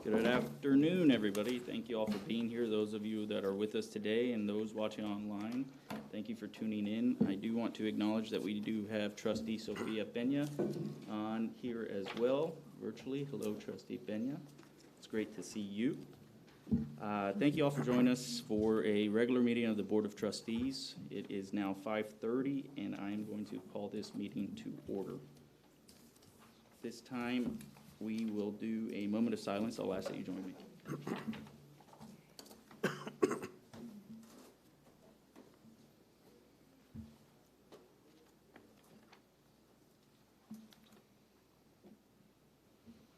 Good afternoon, everybody. Thank you all for being here. Those of you that are with us today and those watching online, thank you for tuning in. I do want to acknowledge that we do have Trustee Sofia Peña on here as well, virtually. Hello, Trustee Peña. It's great to see you. Thank you all for joining us for a regular meeting of the Board of Trustees. It is now 5:30, and I am going to call this meeting to order. This time, we will do a moment of silence. I'll ask that you join me.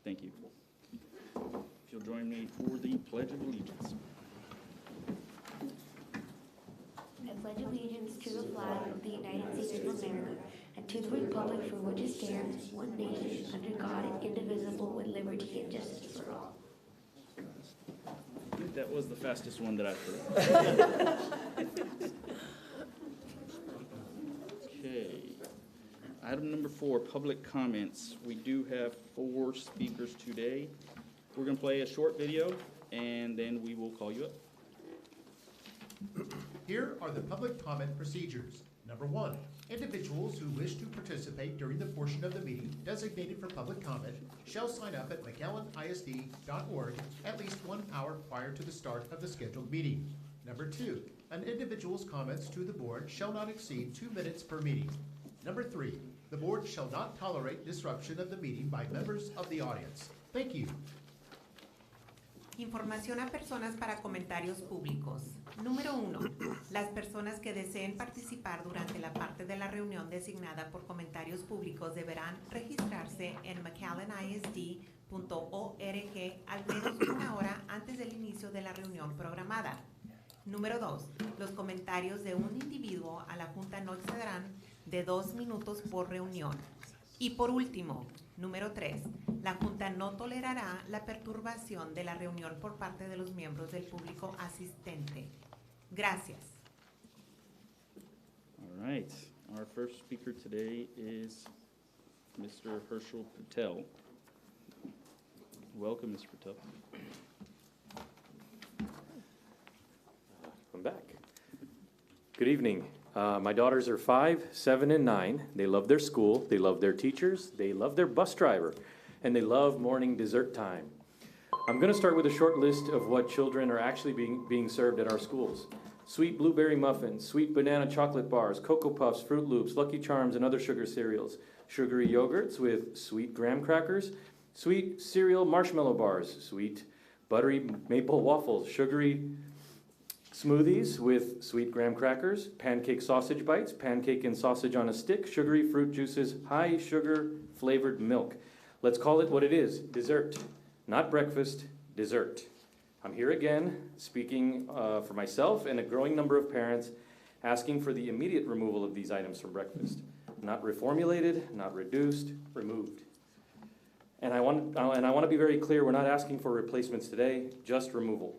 Thank you. If you'll join me for the Pledge of Allegiance. I pledge allegiance to the flag of the United States of America and to the republic for which it stands, one nation, under God, indivisible, with liberty and justice for all. That was the fastest one that I've heard. Okay. Item number 4, public comments. We do have 4 speakers today. We're going to play a short video, and then we will call you up. Here are the public comment procedures. Number 1, individuals who wish to participate during the portion of the meeting designated for public comment shall sign up at McAllenisd.org at least 1 hour prior to the start of the scheduled meeting. Number 2, an individual's comments to the board shall not exceed 2 minutes per meeting. Number 3, the board shall not tolerate disruption of the meeting by members of the audience. Thank you. Información a personas para comentarios públicos. Número 1. Las personas que deseen participar durante la parte de la reunión designada por comentarios públicos deberán registrarse en McAllenisd.org al menos 1 hora antes del inicio de la reunión programada. Número 2. Los comentarios de un individuo a la Junta no excederán de 2 minutos por reunión. Y por último, número 3, la Junta no tolerará la perturbación de la reunión por parte de los miembros del público asistente. Gracias. All right. Our first speaker today is Mr. Herschel Patel. Welcome, Mr. Patel. I'm back. Good evening. My daughters are 5, 7, and 9. They love their school, they love their teachers, they love their bus driver, and they love morning dessert time. I'm going to start with a short list of what children are actually being served at our schools. Sweet blueberry muffins, sweet banana chocolate bars, Cocoa Puffs, Fruit Loops, Lucky Charms, and other sugar cereals. Sugary yogurts with sweet graham crackers, sweet cereal marshmallow bars, sweet buttery maple waffles, sugary smoothies with sweet graham crackers, pancake sausage bites, pancake and sausage on a stick, sugary fruit juices, high sugar flavored milk. Let's call it what it is, dessert. Not breakfast, dessert. I'm here again speaking for myself and a growing number of parents asking for the immediate removal of these items from breakfast. Not reformulated, not reduced, removed. And I want to be very clear, we're not asking for replacements today, just removal.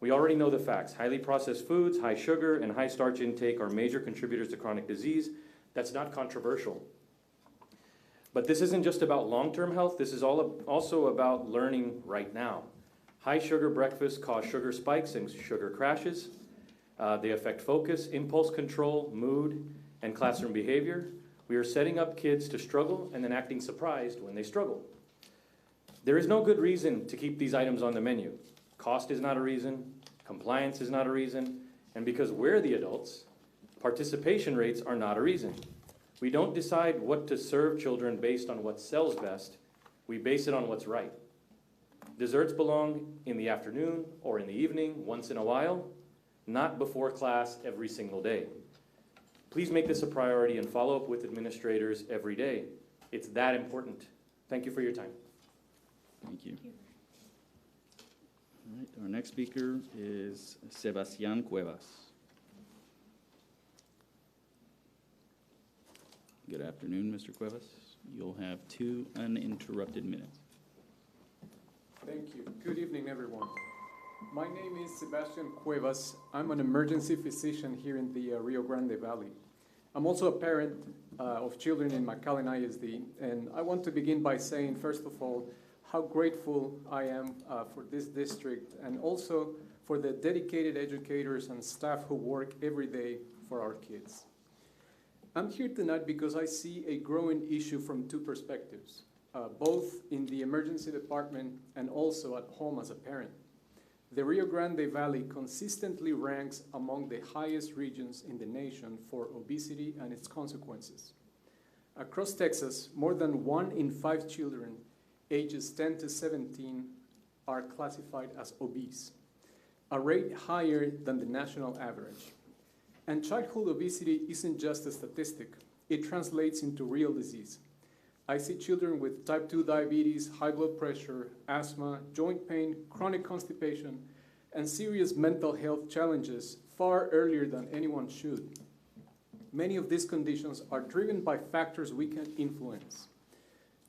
We already know the facts. Highly processed foods, high sugar, and high starch intake are major contributors to chronic disease. That's not controversial. But this isn't just about long-term health. This is also about learning right now. High sugar breakfasts cause sugar spikes and sugar crashes. They affect focus, impulse control, mood, and classroom behavior. We are setting up kids to struggle and then acting surprised when they struggle. There is no good reason to keep these items on the menu. Cost is not a reason, compliance is not a reason, and because we're the adults, participation rates are not a reason. We don't decide what to serve children based on what sells best, we base it on what's right. Desserts belong in the afternoon or in the evening, once in a while, not before class every single day. Please make this a priority and follow up with administrators every day. It's that important. Thank you for your time. Thank you. All right, our next speaker is Sebastián Cuevas. Good afternoon, Mr. Cuevas. You'll have 2 uninterrupted minutes. Thank you. Good evening, everyone. My name is Sebastián Cuevas. I'm an emergency physician here in the Rio Grande Valley. I'm also a parent of children in McAllen ISD, and I want to begin by saying, first of all, how grateful I am for this district and also for the dedicated educators and staff who work every day for our kids. I'm here tonight because I see a growing issue from two perspectives, both in the emergency department and also at home as a parent. The Rio Grande Valley consistently ranks among the highest regions in the nation for obesity and its consequences. Across Texas, more than 1 in 5 children ages 10 to 17 are classified as obese, a rate higher than the national average. And childhood obesity isn't just a statistic, it translates into real disease. I see children with type 2 diabetes, high blood pressure, asthma, joint pain, chronic constipation, and serious mental health challenges far earlier than anyone should. Many of these conditions are driven by factors we can influence.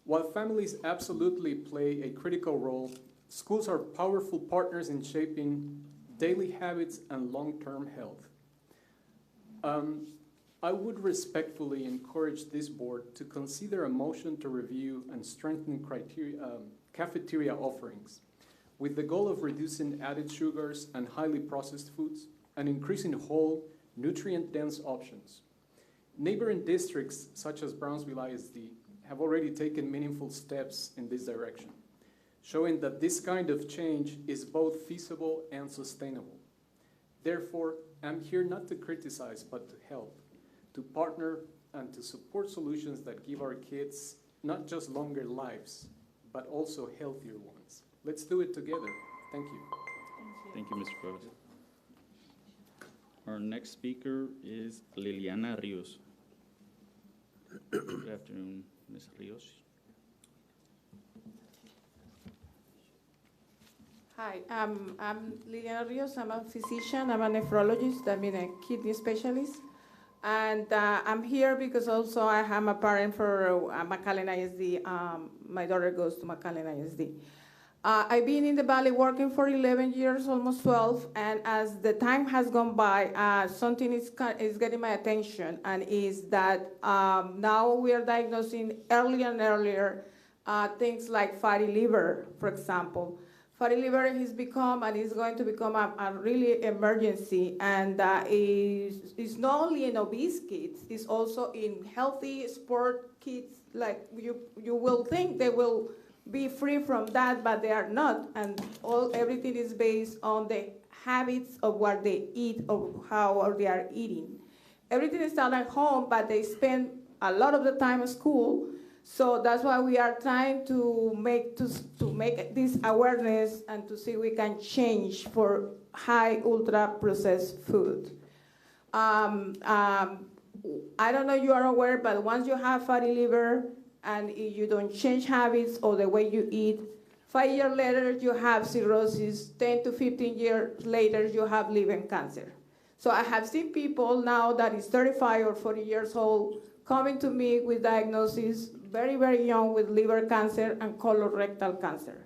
While families absolutely play a critical role, schools are powerful partners in shaping daily habits and long-term health. I would respectfully encourage this board to consider a motion to review and strengthen cafeteria offerings with the goal of reducing added sugars and highly processed foods and increasing whole, nutrient-dense options. Neighboring districts such as Brownsville ISD have already taken meaningful steps in this direction, showing that this kind of change is both feasible and sustainable. Therefore, I'm here not to criticize, but to help, to partner and to support solutions that give our kids not just longer lives, but also healthier ones. Let's do it together. Thank you. Thank you, Mr. Cuevas. Our next speaker is Liliana Rios. Good afternoon, Ms. Rios. Hi, I'm Liliana Rios. I'm a physician. I'm a nephrologist. I'm a kidney specialist. And I'm here because also I am a parent for McAllen ISD. My daughter goes to McAllen ISD. I've been in the Valley working for 11 years, almost 12, and as the time has gone by, something is getting my attention, and is that now we are diagnosing earlier and earlier things like fatty liver, for example. Fatty liver has become and is going to become a really emergency, and it's not only in obese kids, it's also in healthy sport kids. Like you will think they will be free from that, but they are not, and everything is based on the habits of what they eat or how they are eating. Everything is done at home, but they spend a lot of the time at school. So that's why we are trying to make this awareness and to see if we can change for high ultra processed food. I don't know if you are aware, but once you have fatty liver and if you don't change habits or the way you eat, 5 years later you have cirrhosis, 10 to 15 years later you have liver cancer. So I have seen people now that is 35 or 40 years old coming to me with diagnoses very, very young with liver cancer and colorectal cancer.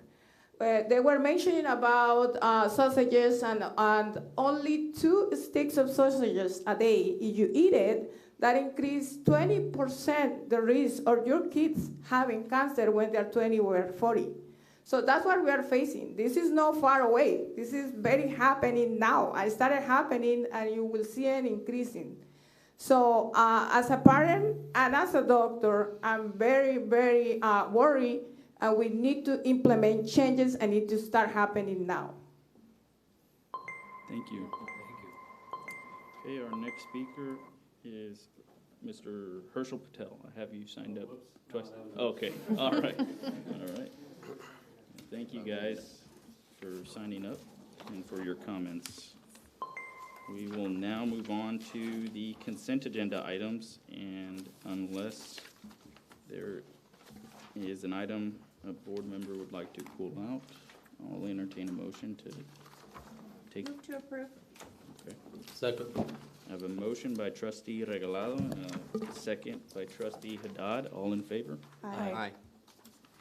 They were mentioning about sausages and only 2 sticks of sausages a day, if you eat it, that increase 20% the risk of your kids having cancer when they're 20 or 40. So that's what we are facing. This is not far away. This is very happening now. It started happening, and you will see it increasing. So as a parent and as a doctor, I'm very, very worried, and we need to implement changes and need to start happening now. Thank you. Okay, our next speaker is Mr. Herschel Patel. I have you signed up twice. Okay, all right, all right. Thank you guys for signing up and for your comments. We will now move on to the consent agenda items, and unless there is an item a board member would like to pull out, I'll entertain a motion to take. Move to approve. Okay. Second. I have a motion by trustee Regalado and a second by trustee Haddad. All in favor? Aye.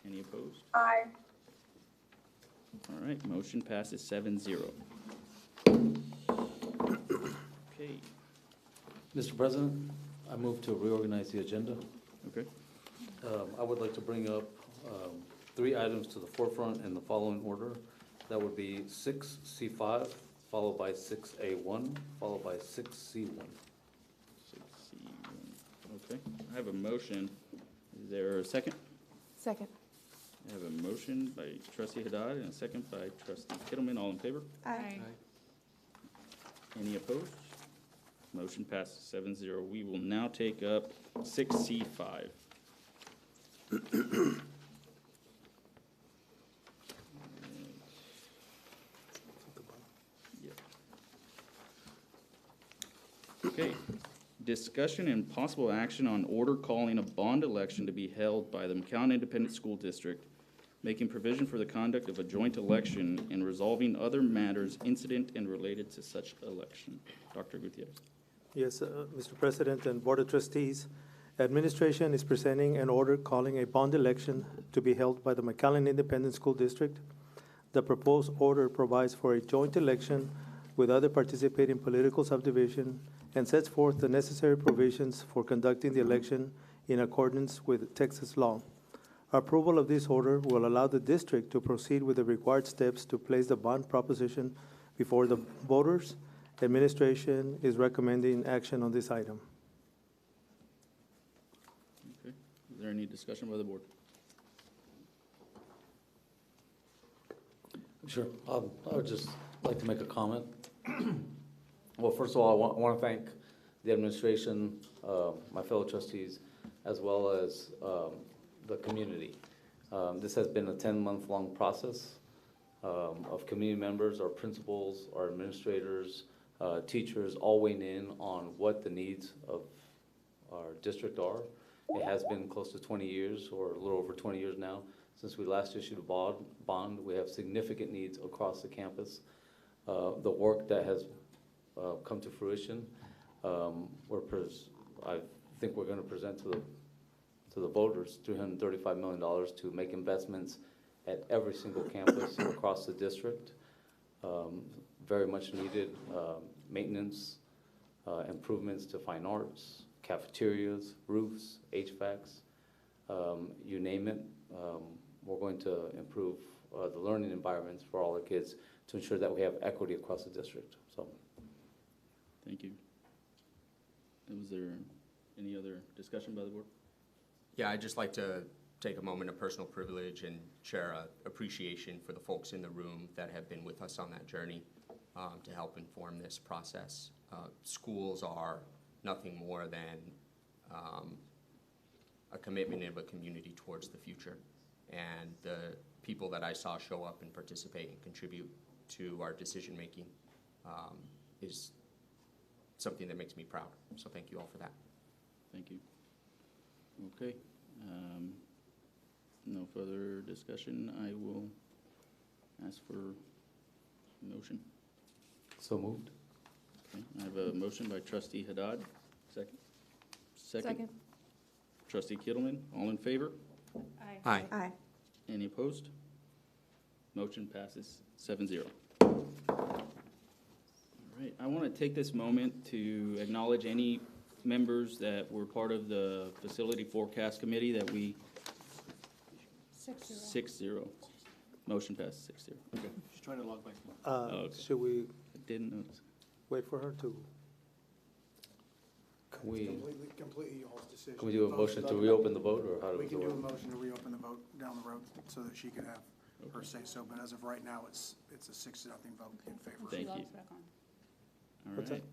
Any opposed? Aye. All right, motion passes 7-0. Okay, Mr. President, I move to reorganize the agenda. okay. I would like to bring up 3 items to the forefront in the following order. That would be 6C5, followed by 6A1, followed by 6C1. 6C1. Okay, I have a motion. Is there a second? Second. I have a motion by trustee Haddad and a second by trustee Kittleman. All in favor? Aye. Any opposed? Motion passes 7-0. We will now take up 6C5. Okay, discussion and possible action on order calling a bond election to be held by the McAllen Independent School District, making provision for the conduct of a joint election and resolving other matters incident and related to such election. Dr. Gutierrez. Yes, Mr. President and Board of Trustees, administration is presenting an order calling a bond election to be held by the McAllen Independent School District. The proposed order provides for a joint election with other participating political subdivision and sets forth the necessary provisions for conducting the election in accordance with Texas law. Approval of this order will allow the district to proceed with the required steps to place the bond proposition before the voters. Administration is recommending action on this item. Okay, is there any discussion by the board? Sure. I would just like to make a comment. Well, first of all, I want to thank the administration, my fellow trustees, as well as the community. This has been a 10-month-long process of community members, our principals, our administrators, teachers, all weighing in on what the needs of our district are. It has been close to 20 years, or a little over 20 years now, since we last issued a bond. We have significant needs across the campus. The work that has come to fruition, I think we're going to present to the voters $335 million to make investments at every single campus across the district. Very much needed maintenance, improvements to fine arts, cafeterias, roofs, HVACs, you name it. We're going to improve the learning environments for all our kids to ensure that we have equity across the district. So, Thank you. Was there any other discussion by the board? Yeah, I'd just like to take a moment of personal privilege and share appreciation for the folks in the room that have been with us on that journey to help inform this process. Schools are nothing more than a commitment of a community towards the future. And the people that I saw show up and participate and contribute to our decision-making is something that makes me proud. So thank you all for that. Thank you. Okay. No further discussion. I will ask for a motion. so moved. Okay. I have a motion by trustee Haddad. Second. Second. Trustee Kittleman. All in favor? Aye. Aye. Any opposed? Motion passes 7-0. All right, I want to take this moment to acknowledge any members that were part of the Facility Forecast Committee that we... 6-0. Motion passes 6-0. Okay. She's trying to log back in. Okay. Should we I didn't notice. wait for her to? Can we Completely y'all's decision. can we do a motion to reopen the vote, or how does We it can do a work? motion to reopen the vote down the road so that she can have her say so, but as of right now, it's a 6-0 vote in favor. Thank you. All What's right.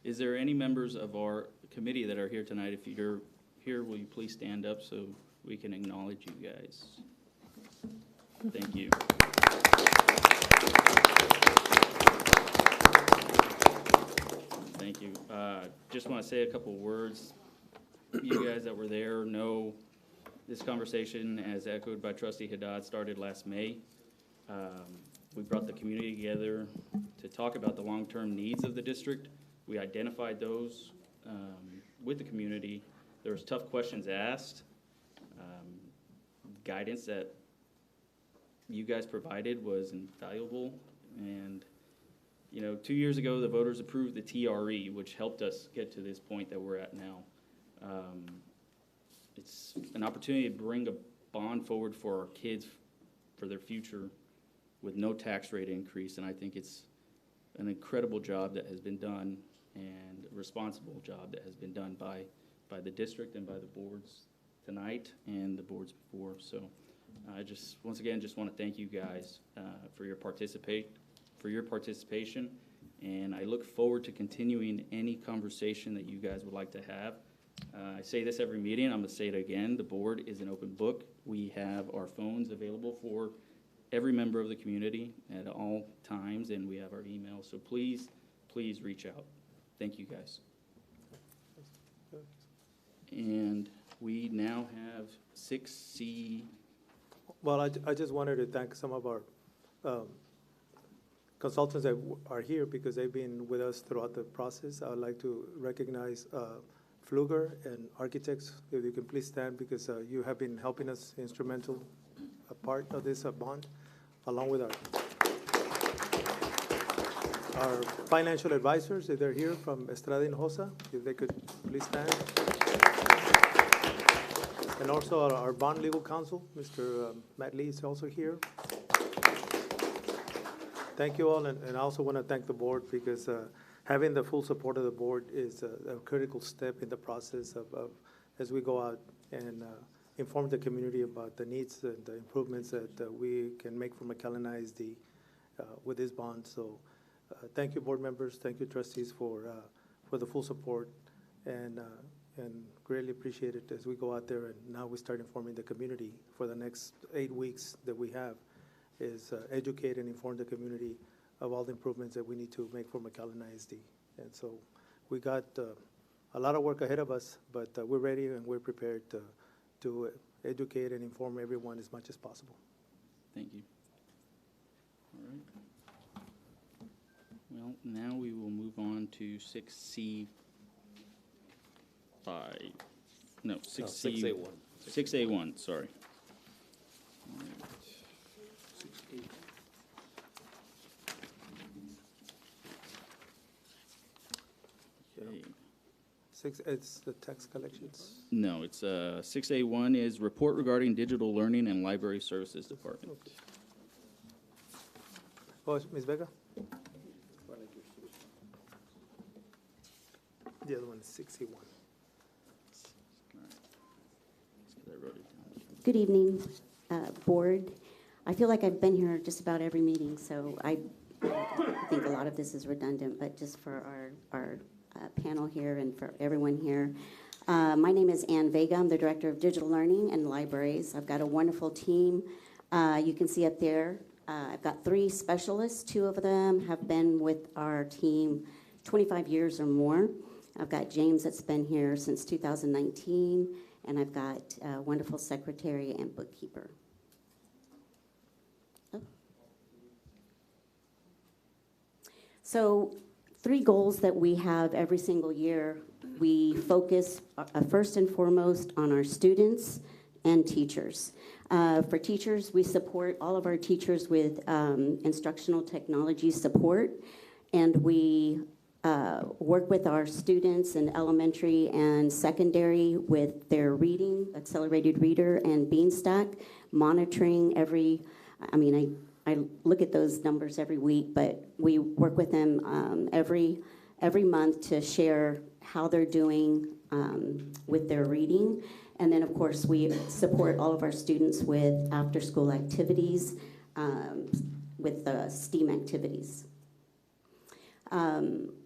Is there any members of our committee that are here tonight? If you're here, will you please stand up so we can acknowledge you guys? Thank you. Thank you. Just want to say a couple words. You guys that were there know this conversation, as echoed by Trustee Haddad, started last May. We brought the community together to talk about the long-term needs of the district. We identified those with the community. There was tough questions asked. Guidance that you guys provided was invaluable. And, you know, 2 years ago, the voters approved the TRE, which helped us get to this point that we're at now. It's an opportunity to bring a bond forward for our kids for their future with no tax rate increase, and I think it's an incredible job that has been done and a responsible job that has been done by the district and by the boards tonight and the boards before. So I just, once again, just want to thank you guys for your participation, and I look forward to continuing any conversation that you guys would like to have. I say this every meeting, I'm going to say it again, the board is an open book. We have our phones available for every member of the community at all times, and we have our email, so please reach out. Thank you, guys. And we now have 6C. Well, I just wanted to thank some of our consultants that are here because they've been with us throughout the process. I would like to recognize Pfluger and Architects. If you can please stand, because you have been helping us, instrumental a part of this bond, along with our financial advisors, if they're here, from Estrada Hinojosa, if they could please stand. And also our bond legal counsel, Mr. Matt Lee, is also here. Thank you all, and I also want to thank the board, because having the full support of the board is a critical step in the process of as we go out and inform the community about the needs and the improvements that we can make for McAllen ISD with this bond. So thank you, board members. Thank you, trustees, for the full support, and greatly appreciate it as we go out there. And now we start informing the community for the next 8 weeks that we have, is educate and inform the community of all the improvements that we need to make for McAllen ISD. And so we got a lot of work ahead of us, but we're ready and we're prepared to educate and inform everyone as much as possible. Thank you. All right. Well, now we will move on to 6C5. No, 6C. 6A1. 6A1, sorry. All right. 6A. Okay. It's the tax collections. No, it's 6A1 is report regarding digital learning and library services department. Okay. Oh, Ms. Vega? The other one is 61. Good evening, board. I feel like I've been here just about every meeting, so I think a lot of this is redundant, but just for our panel here and for everyone here. My name is Ann Vega. I'm the Director of Digital Learning and Libraries. I've got a wonderful team. You can see up there, I've got 3 specialists. 2 of them have been with our team 25 years or more. I've got James that's been here since 2019, and I've got a wonderful secretary and bookkeeper. Oh. So 3 goals that we have every single year. We focus first and foremost on our students and teachers. For teachers, we support all of our teachers with instructional technology support, and we work with our students in elementary and secondary with their reading, accelerated reader and Beanstack, monitoring every, I look at those numbers every week, but we work with them every month to share how they're doing with their reading. And then, of course, we support all of our students with after-school activities, with STEAM activities.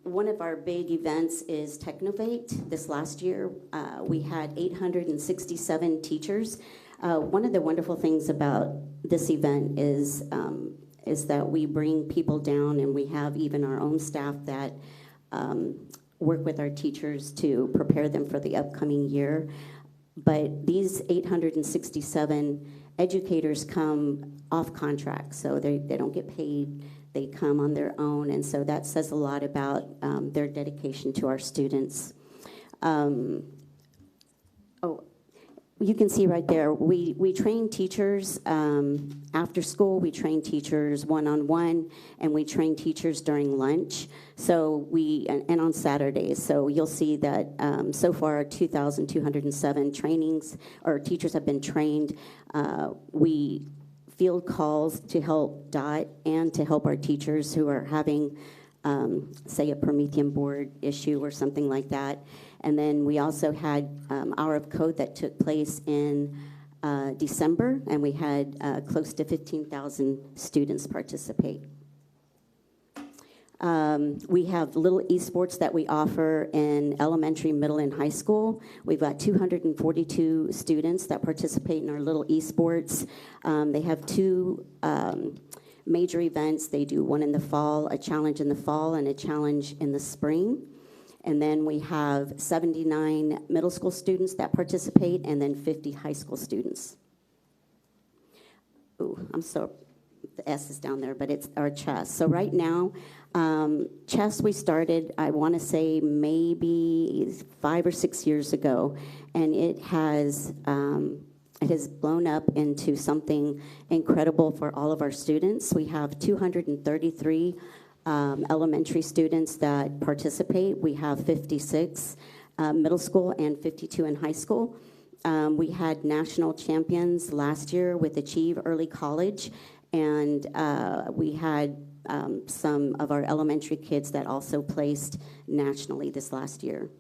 One of our big events is Technovate. This last year, we had 867 teachers. One of the wonderful things about this event is that we bring people down, and we have even our own staff that work with our teachers to prepare them for the upcoming year. But these 867 educators come off contract, so they don't get paid. They come on their own, and so that says a lot about their dedication to our students. You can see right there, we train teachers after school, we train teachers one-on-one, and we train teachers during lunch. So and on Saturdays. So you'll see that so far 2,207 trainings, or teachers have been trained. We field calls to help DOT and to help our teachers who are having, say, a Promethean board issue or something like that. And then we also had Hour of Code that took place in December, and we had close to 15,000 students participate. We have little esports that we offer in elementary, middle, and high school. We've got 242 students that participate in our little esports. They have two major events. They do one in the fall, a challenge in the fall, and a challenge in the spring. And then we have 79 middle school students that participate, and then 50 high school students. Ooh, the S is down there, but it's our chess. So right now, chess we started, I want to say maybe 5 or 6 years ago, and it has blown up into something incredible for all of our students. We have 233 elementary students that participate. We have 56 middle school and 52 in high school. We had national champions last year with Achieve Early College, and we had some of our elementary kids that also placed nationally this last year.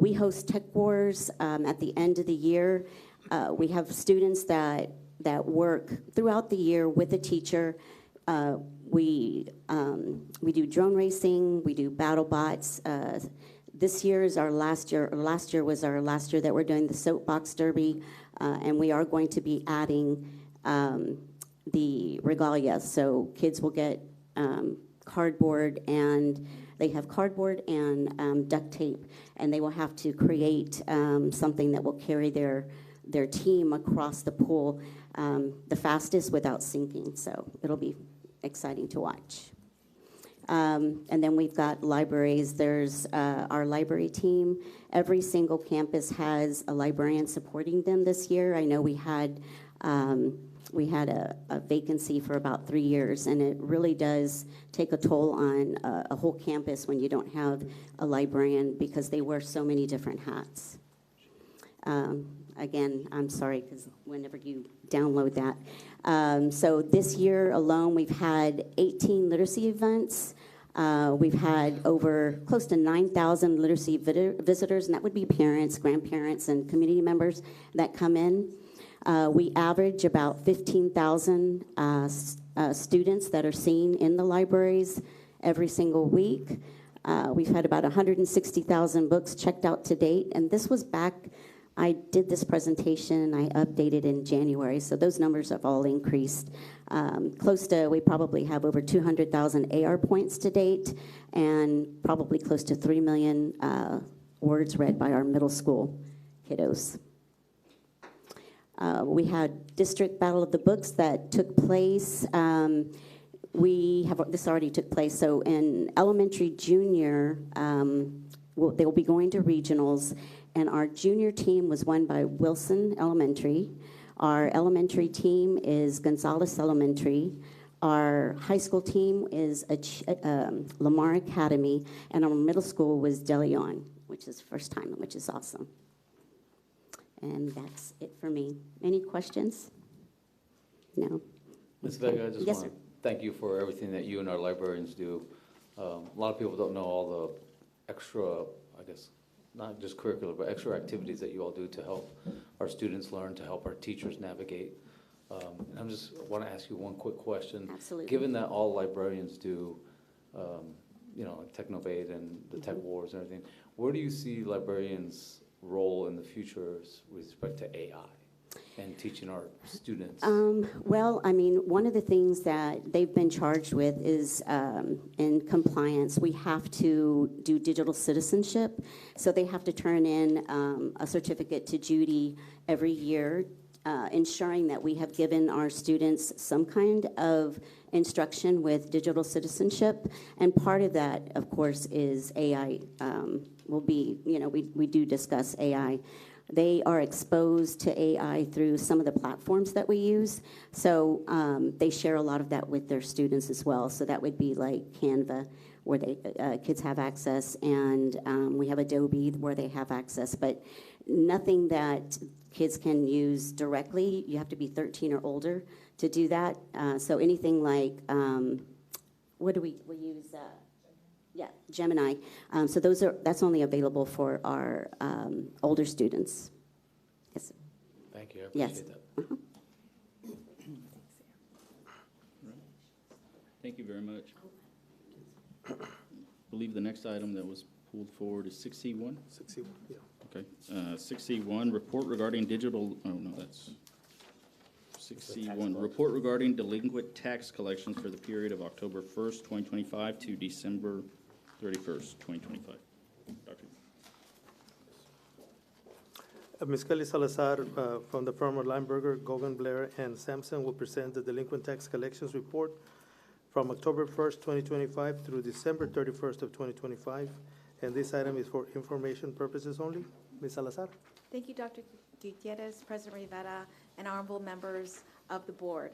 We host Tech Wars at the end of the year. We have students that work throughout the year with a teacher. We do drone racing, we do battle bots. This year is our last year, or last year was our last year that we're doing the soapbox derby, and we are going to be adding the regalia. So kids will get cardboard, and they have cardboard and duct tape, and they will have to create something that will carry their team across the pool the fastest without sinking. So it'll be exciting to watch. And then we've got libraries. There's our library team. Every single campus has a librarian supporting them this year. I know we had a vacancy for about 3 years, and it really does take a toll on a whole campus when you don't have a librarian because they wear so many different hats. Again, I'm sorry, because whenever you download that. So this year alone, we've had 18 literacy events. We've had over close to 9,000 literacy visitors, and that would be parents, grandparents, and community members that come in. We average about 15,000 students that are seen in the libraries every single week. We've had about 160,000 books checked out to date, and this was back, I did this presentation, I updated in January, so those numbers have all increased. We probably have over 200,000 AR points to date, and probably close to 3 million words read by our middle school kiddos. We had District Battle of the Books that took place. This already took place, so in elementary, junior, they will be going to regionals, and our junior team was won by Wilson Elementary. Our elementary team is Gonzales Elementary. Our high school team is Lamar Academy, and our middle school was De Leon, which is first time, which is awesome. And that's it for me. Any questions? No? Ms. Vega, I just Yes, want sir. to thank you for everything that you and our librarians do. A lot of people don't know all the extra, I guess, not just curricular, but extra activities that you all do to help our students learn, to help our teachers navigate. And I just want to ask you one quick question. Absolutely. Given that all librarians do, Technovate and the Tech Wars and everything, where do you see librarians' role in the future with respect to AI and teaching our students? Well, I mean, one of the things that they've been charged with is in compliance, we have to do digital citizenship. So they have to turn in a certificate to Judy every year, ensuring that we have given our students some kind of instruction with digital citizenship. And part of that, of course, is AI. Will be, we do discuss AI. They are exposed to AI through some of the platforms that we use. So they share a lot of that with their students as well. So that would be like Canva, where kids have access, and we have Adobe where they have access. But Nothing that kids can use directly. You have to be 13 or older to do that. So anything like, what do we use? Yeah, Gemini. So that's only available for our older students. Yes. Thank you, I Yes. appreciate that. Thank you very much. I believe the next item that was pulled forward is 6C1. 61, yeah. Okay. 6C1, report regarding digital, oh, no, that's 6C1, report regarding delinquent tax collections for the period of October 1st, 2025 to December 31st, 2025. Dr. Ms. Kelly Salazar from the firm of Lineberger, Gogan, Blair, and Sampson will present the delinquent tax collections report from October 1st, 2025 through December 31st of 2025. And this item is for information purposes only. Ms. Salazar? Thank you, Dr. Gutierrez, President Rivera, and honorable members of the board.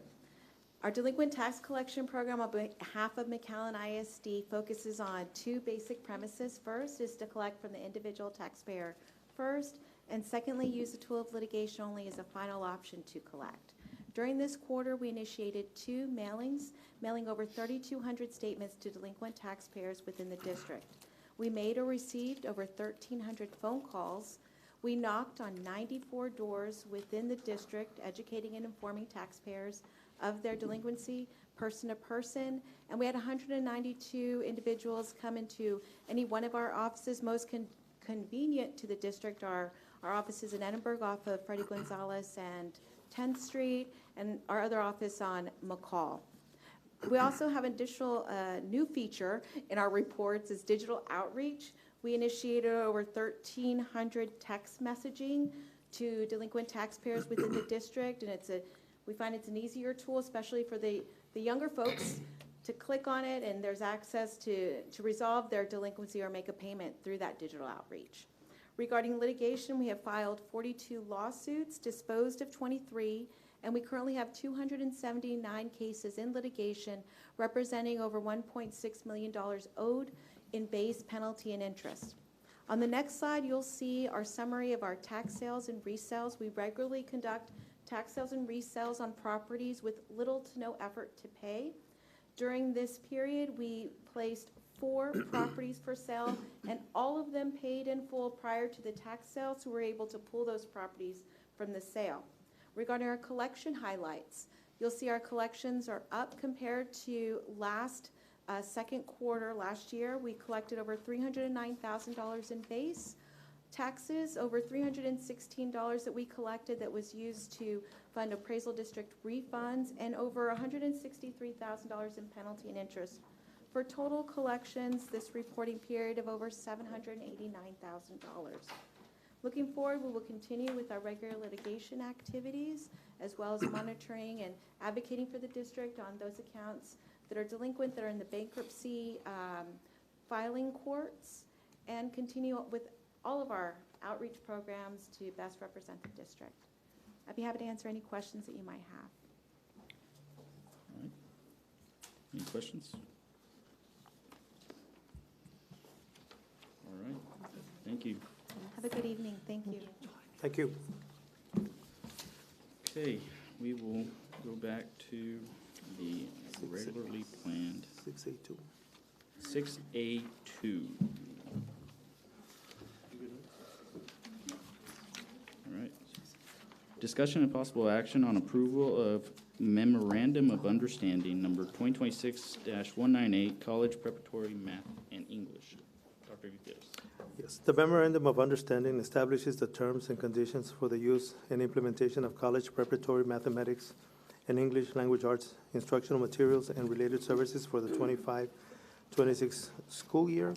Our delinquent tax collection program on behalf of McAllen ISD focuses on two basic premises. First is to collect from the individual taxpayer first, and secondly, use the tool of litigation only as a final option to collect. During this quarter, we initiated 2 mailings, mailing over 3,200 statements to delinquent taxpayers within the district. We made or received over 1,300 phone calls. We knocked on 94 doors within the district, educating and informing taxpayers of their delinquency, person to person, and we had 192 individuals come into any one of our offices. Most convenient to the district are our offices in Edinburgh off of Freddie Gonzalez and 10th Street, and our other office on McCall. We also have an additional new feature in our reports is digital outreach. We initiated over 1,300 text messaging to delinquent taxpayers within the district, and we find it's an easier tool, especially for the younger folks, to click on it, and there's access to resolve their delinquency or make a payment through that digital outreach. Regarding litigation, we have filed 42 lawsuits, disposed of 23, and we currently have 279 cases in litigation representing over $1.6 million owed in base, penalty, and interest. On the next slide, you'll see our summary of our tax sales and resales. We regularly conduct tax sales and resales on properties with little to no effort to pay. During this period, we placed 4 properties for sale, and all of them paid in full prior to the tax sale, so we're able to pull those properties from the sale. Regarding our collection highlights, you'll see our collections are up compared to last second quarter last year. We collected over $309,000 in base taxes, over $316 that we collected that was used to fund appraisal district refunds, and over $163,000 in penalty and interest, for total collections this reporting period of over $789,000. Looking forward, we will continue with our regular litigation activities, as well as monitoring and advocating for the district on those accounts that are delinquent, that are in the bankruptcy filing courts, and continue with all of our outreach programs to best represent the district. I'd be happy to answer any questions that you might have. All right. Any questions? All right. Thank you. Have a good evening. Thank you. Thank you. Okay, we will go back to the regularly planned 6A2. 6A2. All right. Discussion and possible action on approval of Memorandum of Understanding number 2026-198, College Preparatory Math and English. Dr. Gutierrez. Yes, the Memorandum of Understanding establishes the terms and conditions for the use and implementation of college preparatory mathematics and English language arts instructional materials and related services for the 25-26 school year.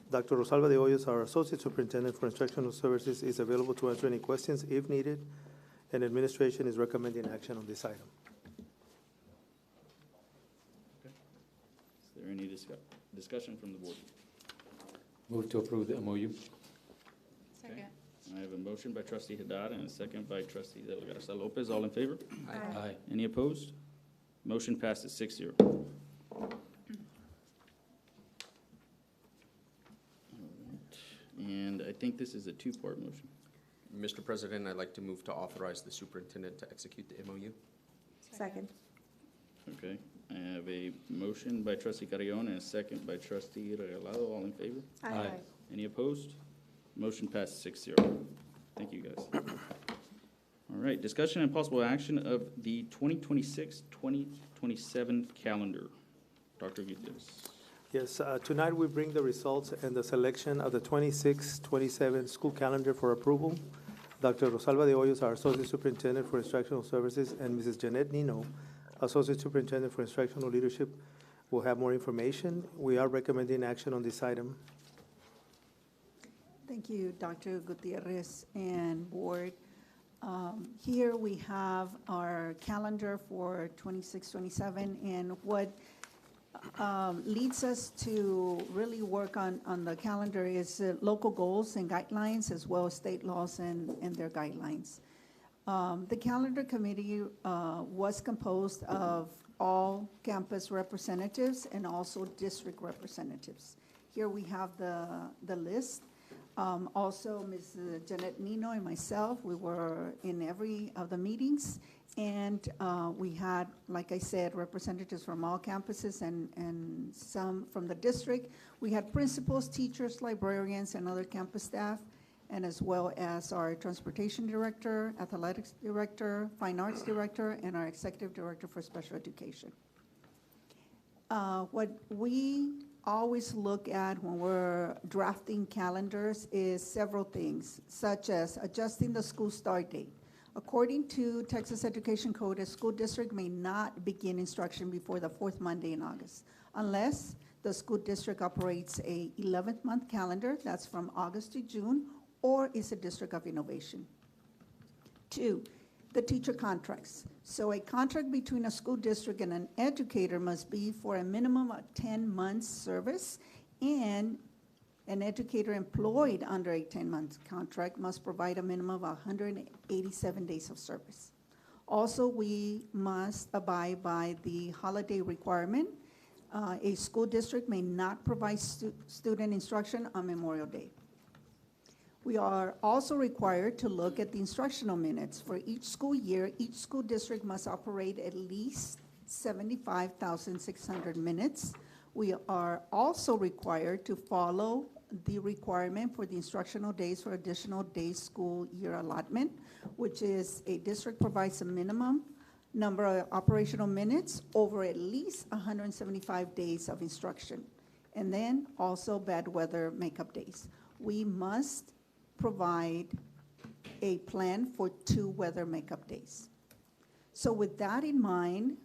Dr. Rosalba de Hoyos, our Associate Superintendent for Instructional Services, is available to answer any questions if needed, and administration is recommending action on this item. Is there any discussion from the board? Move to approve the MOU. Second. I have a motion by trustee Haddad and a second by trustee De La Garza Lopez. All in favor? Aye. Any opposed? Motion passes 6-0. And I think this is a two-part motion. Mr. President, I'd like to move to authorize the superintendent to execute the MOU. Second. Okay, I have a motion by trustee Carrion and a second by trustee Regalado. All in favor? Aye. Any opposed? Motion passes 6-0. Thank you, guys. All right, discussion and possible action of the 2026-2027 calendar. Dr. Gutierrez. Yes, tonight we bring the results and the selection of the 26-27 school calendar for approval. Dr. Rosalba de Hoyos, our Associate Superintendent for Instructional Services, and Mrs. Jeanette Nino, Associate Superintendent for Instructional Leadership, will have more information. We are recommending action on this item. Thank you, Dr. Gutierrez and Board. Here we have our calendar for 26-27, and what leads us to really work on the calendar is local goals and guidelines, as well as state laws and their guidelines. The calendar committee was composed of all campus representatives and also district representatives. Here we have the list. Also, Ms. Jeanette Nino and myself, we were in every of the meetings, and we had, like I said, representatives from all campuses and some from the district. We had principals, teachers, librarians, and other campus staff, and as well as our transportation director, athletics director, fine arts director, and our executive director for special education. What we always look at when we're drafting calendars is several things, such as adjusting the school start date. According to Texas Education Code, a school district may not begin instruction before the fourth Monday in August, unless the school district operates a 11th month calendar, that's from August to June, or is a district of innovation. 2, the teacher contracts. So a contract between a school district and an educator must be for a minimum of 10 months service, and an educator employed under a 10-month contract must provide a minimum of 187 days of service. Also, we must abide by the holiday requirement. A school district may not provide student instruction on Memorial Day. We are also required to look at the instructional minutes. For each school year, each school district must operate at least 75,600 minutes. We are also required to follow the requirement for the instructional days for additional day school year allotment, which is a district provides a minimum number of operational minutes over at least 175 days of instruction. And then also bad weather makeup days. We must provide a plan for 2 weather makeup days. So with that in mind,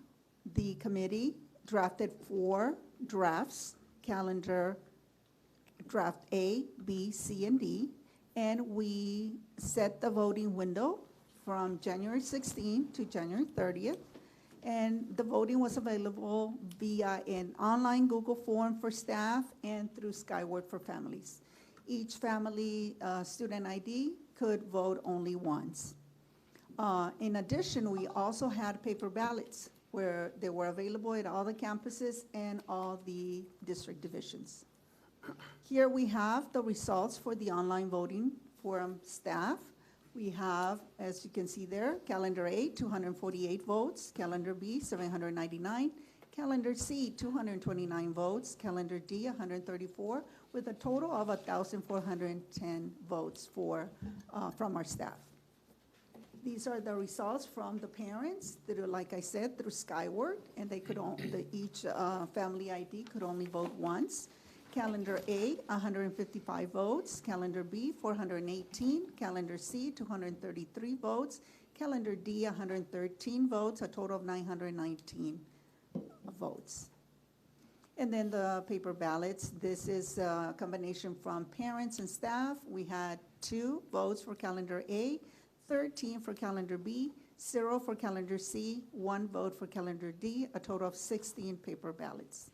the committee drafted 4 drafts, calendar draft A, B, C, and D, and we set the voting window from January 16th to January 30th, and the voting was available via an online Google form for staff and through Skyward for families. Each family student ID could vote only once. In addition, we also had paper ballots where they were available at all the campuses and all the district divisions. Here we have the results for the online voting forum staff. We have, as you can see there, calendar A, 248 votes, calendar B, 799, calendar C, 229 votes, calendar D, 134, with a total of 1,410 votes from our staff. These are the results from the parents through, like I said, through Skyward, and they could each family ID could only vote once. Calendar A, 155 votes, calendar B, 418, calendar C, 233 votes, calendar D, 113 votes, a total of 919 votes. And then the paper ballots, this is a combination from parents and staff. We had 2 votes for calendar A, 13 for calendar B, 0 for calendar C, 1 vote for calendar D, a total of 16 paper ballots.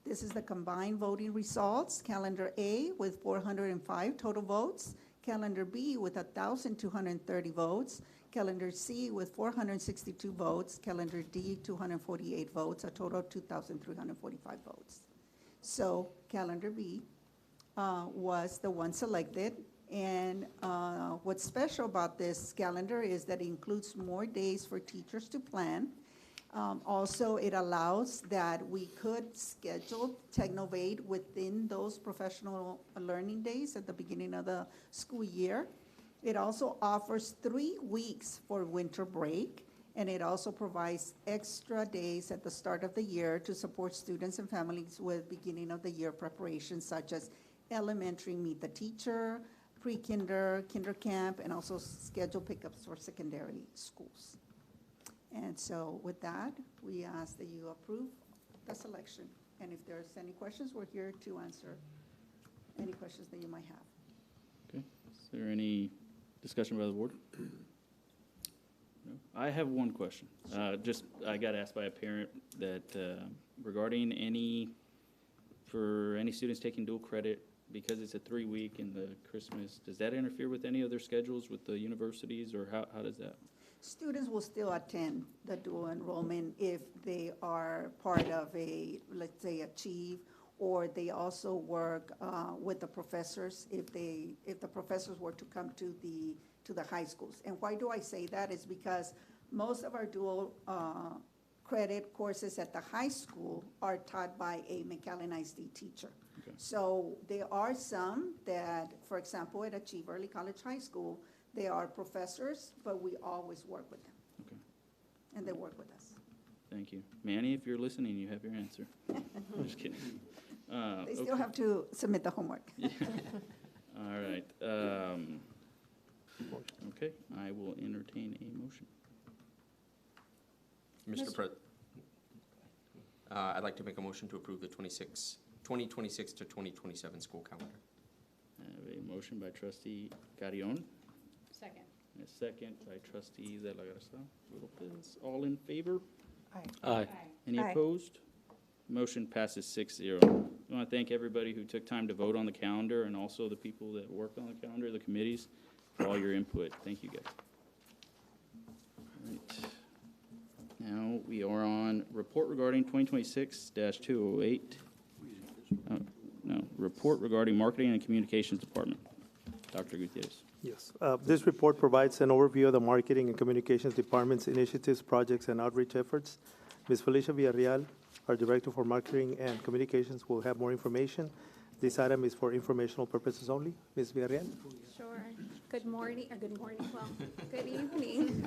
This is the combined voting results. Calendar A with 405 total votes, calendar B with 1,230 votes, calendar C with 462 votes, calendar D 248 votes, a total of 2,345 votes. So calendar B was the one selected, And what's special about this calendar is that it includes more days for teachers to plan. Also, it allows that we could schedule Technovate within those professional learning days at the beginning of the school year. It also offers 3 weeks for winter break, and it also provides extra days at the start of the year to support students and families with beginning of the year preparations, such as elementary meet the teacher, pre-kinder, kinder camp, and also schedule pickups for secondary schools. And so with that, we ask that you approve the selection. And if there's any questions, we're here to answer any questions that you might have. Okay, is there any discussion by the board? No? I have one question. I got asked by a parent that regarding for any students taking dual credit, because it's a 3-week in the Christmas, does that interfere with any of their schedules with the universities, or how does that? Students will still attend the dual enrollment if they are part of a, let's say, Achieve, or they also work with the professors if the professors were to come to the high schools. And why do I say that is because most of our dual credit courses at the high school are taught by a McAllen ISD teacher. Okay. So there are some that, for example, at Achieve Early College High School, they are professors, but we always work with them. Okay. And they work with us. Thank you. Manny, if you're listening, you have your answer. I'm just kidding. They still have to submit the homework. Yeah. All right. Okay, I will entertain a motion. Mr. President, I'd like to make a motion to approve the 2026 to 2027 school calendar. I have a motion by trustee Carrion, Second. and a second by trustee De La Garza Lopez. All in favor? Aye. Any Aye. opposed? Motion passes 6-0. I want to thank everybody who took time to vote on the calendar, and also the people that worked on the calendar, the committees, for all your input. Thank you, guys. All right. Now, we are on report regarding 2026-208. No, report regarding marketing and communications department. Dr. Gutierrez. Yes. This report provides an overview of the Marketing and Communications Department's initiatives, projects, and outreach efforts. Ms. Felicia Villarreal, our Director for Marketing and Communications, will have more information. This item is for informational purposes only. Ms. Villarreal? Sure. Good morning, well, good evening.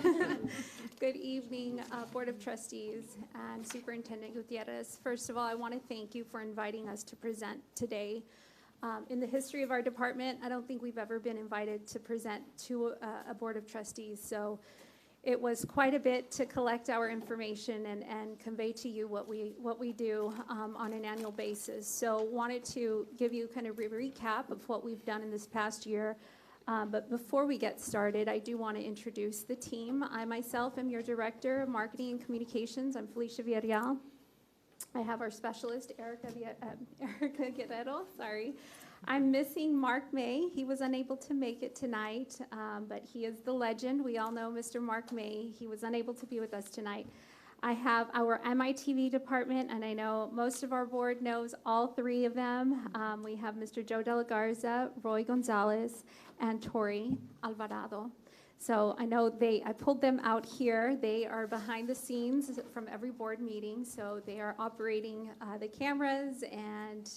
Good evening, Board of Trustees and Superintendent Gutierrez. First of all, I want to thank you for inviting us to present today. In the history of our department, I don't think we've ever been invited to present to a Board of Trustees, so it was quite a bit to collect our information and convey to you what we do on an annual basis. So wanted to give you kind of a recap of what we've done in this past year. But before we get started, I do want to introduce the team. I myself am your Director of Marketing and Communications. I'm Felicia Villarreal. I have our specialist, Erica Guerrero, sorry. I'm missing Mark May. He was unable to make it tonight, but he is the legend. We all know Mr. Mark May. He was unable to be with us tonight. I have our MITV department, and I know most of our board knows all 3 of them. We have Mr. Joe De La Garza, Roy Gonzalez, and Tori Alvarado. So I know I pulled them out here. They are behind the scenes from every board meeting, so they are operating the cameras and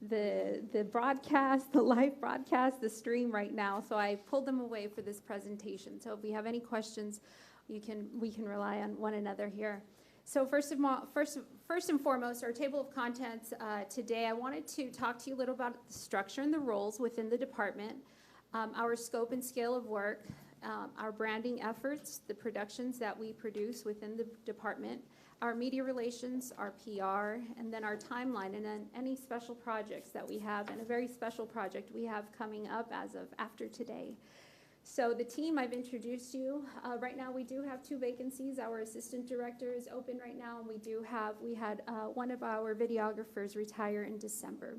the broadcast, the live broadcast, the stream right now. So I pulled them away for this presentation. So if we have any questions, we can rely on one another here. So first and foremost, our table of contents today, I wanted to talk to you a little about the structure and the roles within the department, our scope and scale of work, our branding efforts, the productions that we produce within the department, our media relations, our PR, and then our timeline, and then any special projects that we have, and a very special project we have coming up as of after today. So the team, I've introduced you. Right now we do have 2 vacancies. Our assistant director is open right now, and we had one of our videographers retire in December.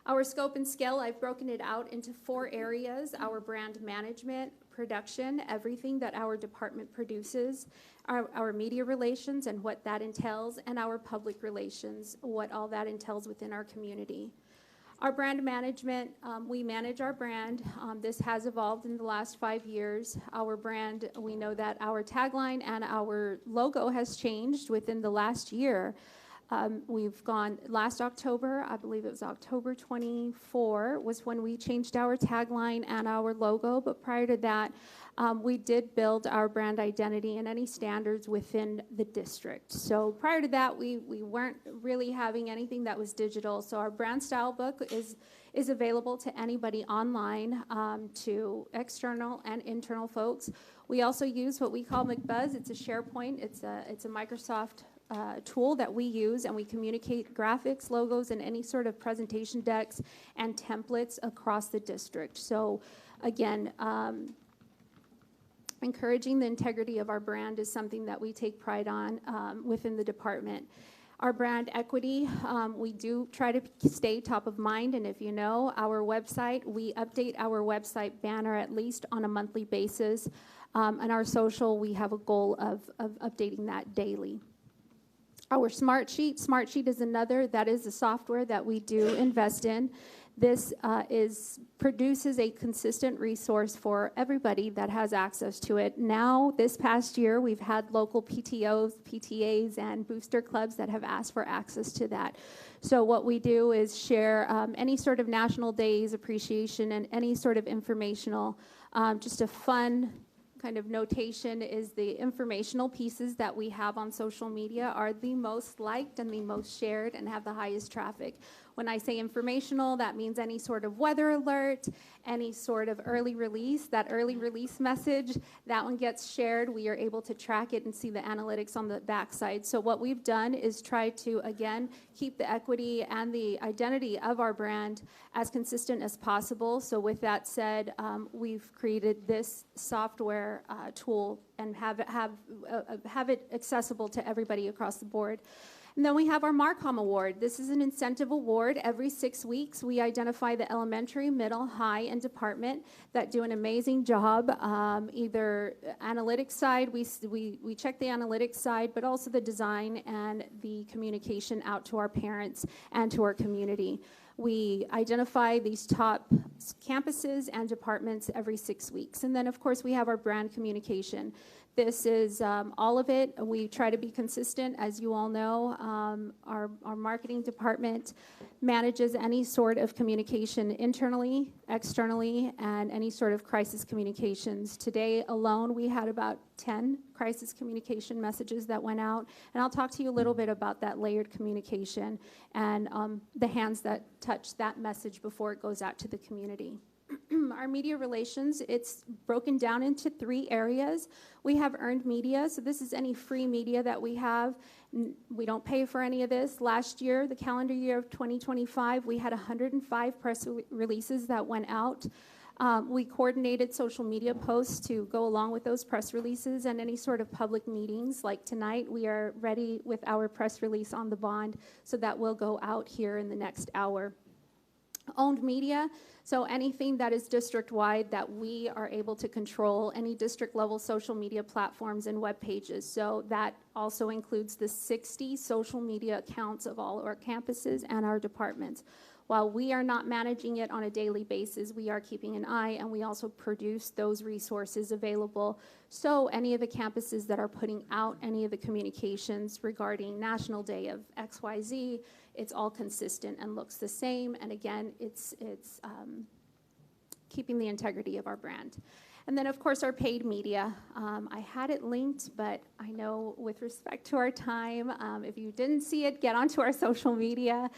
Our scope and scale, I've broken it out into 4 areas: our brand management, production, everything that our department produces, our media relations and what that entails, and our public relations, what all that entails within our community. Our brand management, we manage our brand. This has evolved in the last 5 years. Our brand, we know that our tagline and our logo has changed within the last year. We've gone, last October, I believe it was October 24, was when we changed our tagline and our logo, but prior to that, we did build our brand identity and any standards within the district. So prior to that, we weren't really having anything that was digital. So our brand style book is available to anybody online, to external and internal folks. We also use what we call McBuzz. It's a SharePoint. It's a Microsoft tool that we use, and we communicate graphics, logos, and any sort of presentation decks and templates across the district. So again, encouraging the integrity of our brand is something that we take pride on within the department. Our brand equity, we do try to stay top of mind, and if you know, our website, we update our website banner at least on a monthly basis, and our social, we have a goal of updating that daily. Our Smartsheet is another, that is a software that we do invest in. This produces a consistent resource for everybody that has access to it. Now, this past year, we've had local PTOs, PTAs, and booster clubs that have asked for access to that. So what we do is share any sort of national days, appreciation, and any sort of informational, just a fun kind of notation is the informational pieces that we have on social media are the most liked and the most shared and have the highest traffic. When I say informational, that means any sort of weather alert, any sort of early release, that early release message, that one gets shared. We are able to track it and see the analytics on the backside. So what we've done is try to, again, keep the equity and the identity of our brand as consistent as possible. So with that said, we've created this software tool and have it accessible to everybody across the board. And then we have our Marcom Award. This is an incentive award. Every 6 weeks, we identify the elementary, middle, high, and department that do an amazing job. Either analytics side, we check the analytics side, but also the design and the communication out to our parents and to our community. We identify these top campuses and departments every 6 weeks. And then, of course, we have our brand communication. This is all of it. We try to be consistent. As you all know, our marketing department manages any sort of communication internally, externally, and any sort of crisis communications. Today alone, we had about 10 crisis communication messages that went out. And I'll talk to you a little bit about that layered communication and the hands that touch that message before it goes out to the community. Our media relations, it's broken down into 3 areas. We have earned media, so this is any free media that we have. We don't pay for any of this. Last year, the calendar year of 2025, we had 105 press releases that went out. We coordinated social media posts to go along with those press releases and any sort of public meetings. Like tonight, we are ready with our press release on the bond, so that will go out here in the next hour. Owned media, so anything that is district-wide that we are able to control, any district-level social media platforms and web pages. So that also includes the 60 social media accounts of all our campuses and our departments. While we are not managing it on a daily basis, we are keeping an eye, and we also produce those resources available. So any of the campuses that are putting out any of the communications regarding National Day of XYZ, it's all consistent and looks the same. And again, it's keeping the integrity of our brand. And then, of course, our paid media. I had it linked, but I know with respect to our time, if you didn't see it, get onto our social media.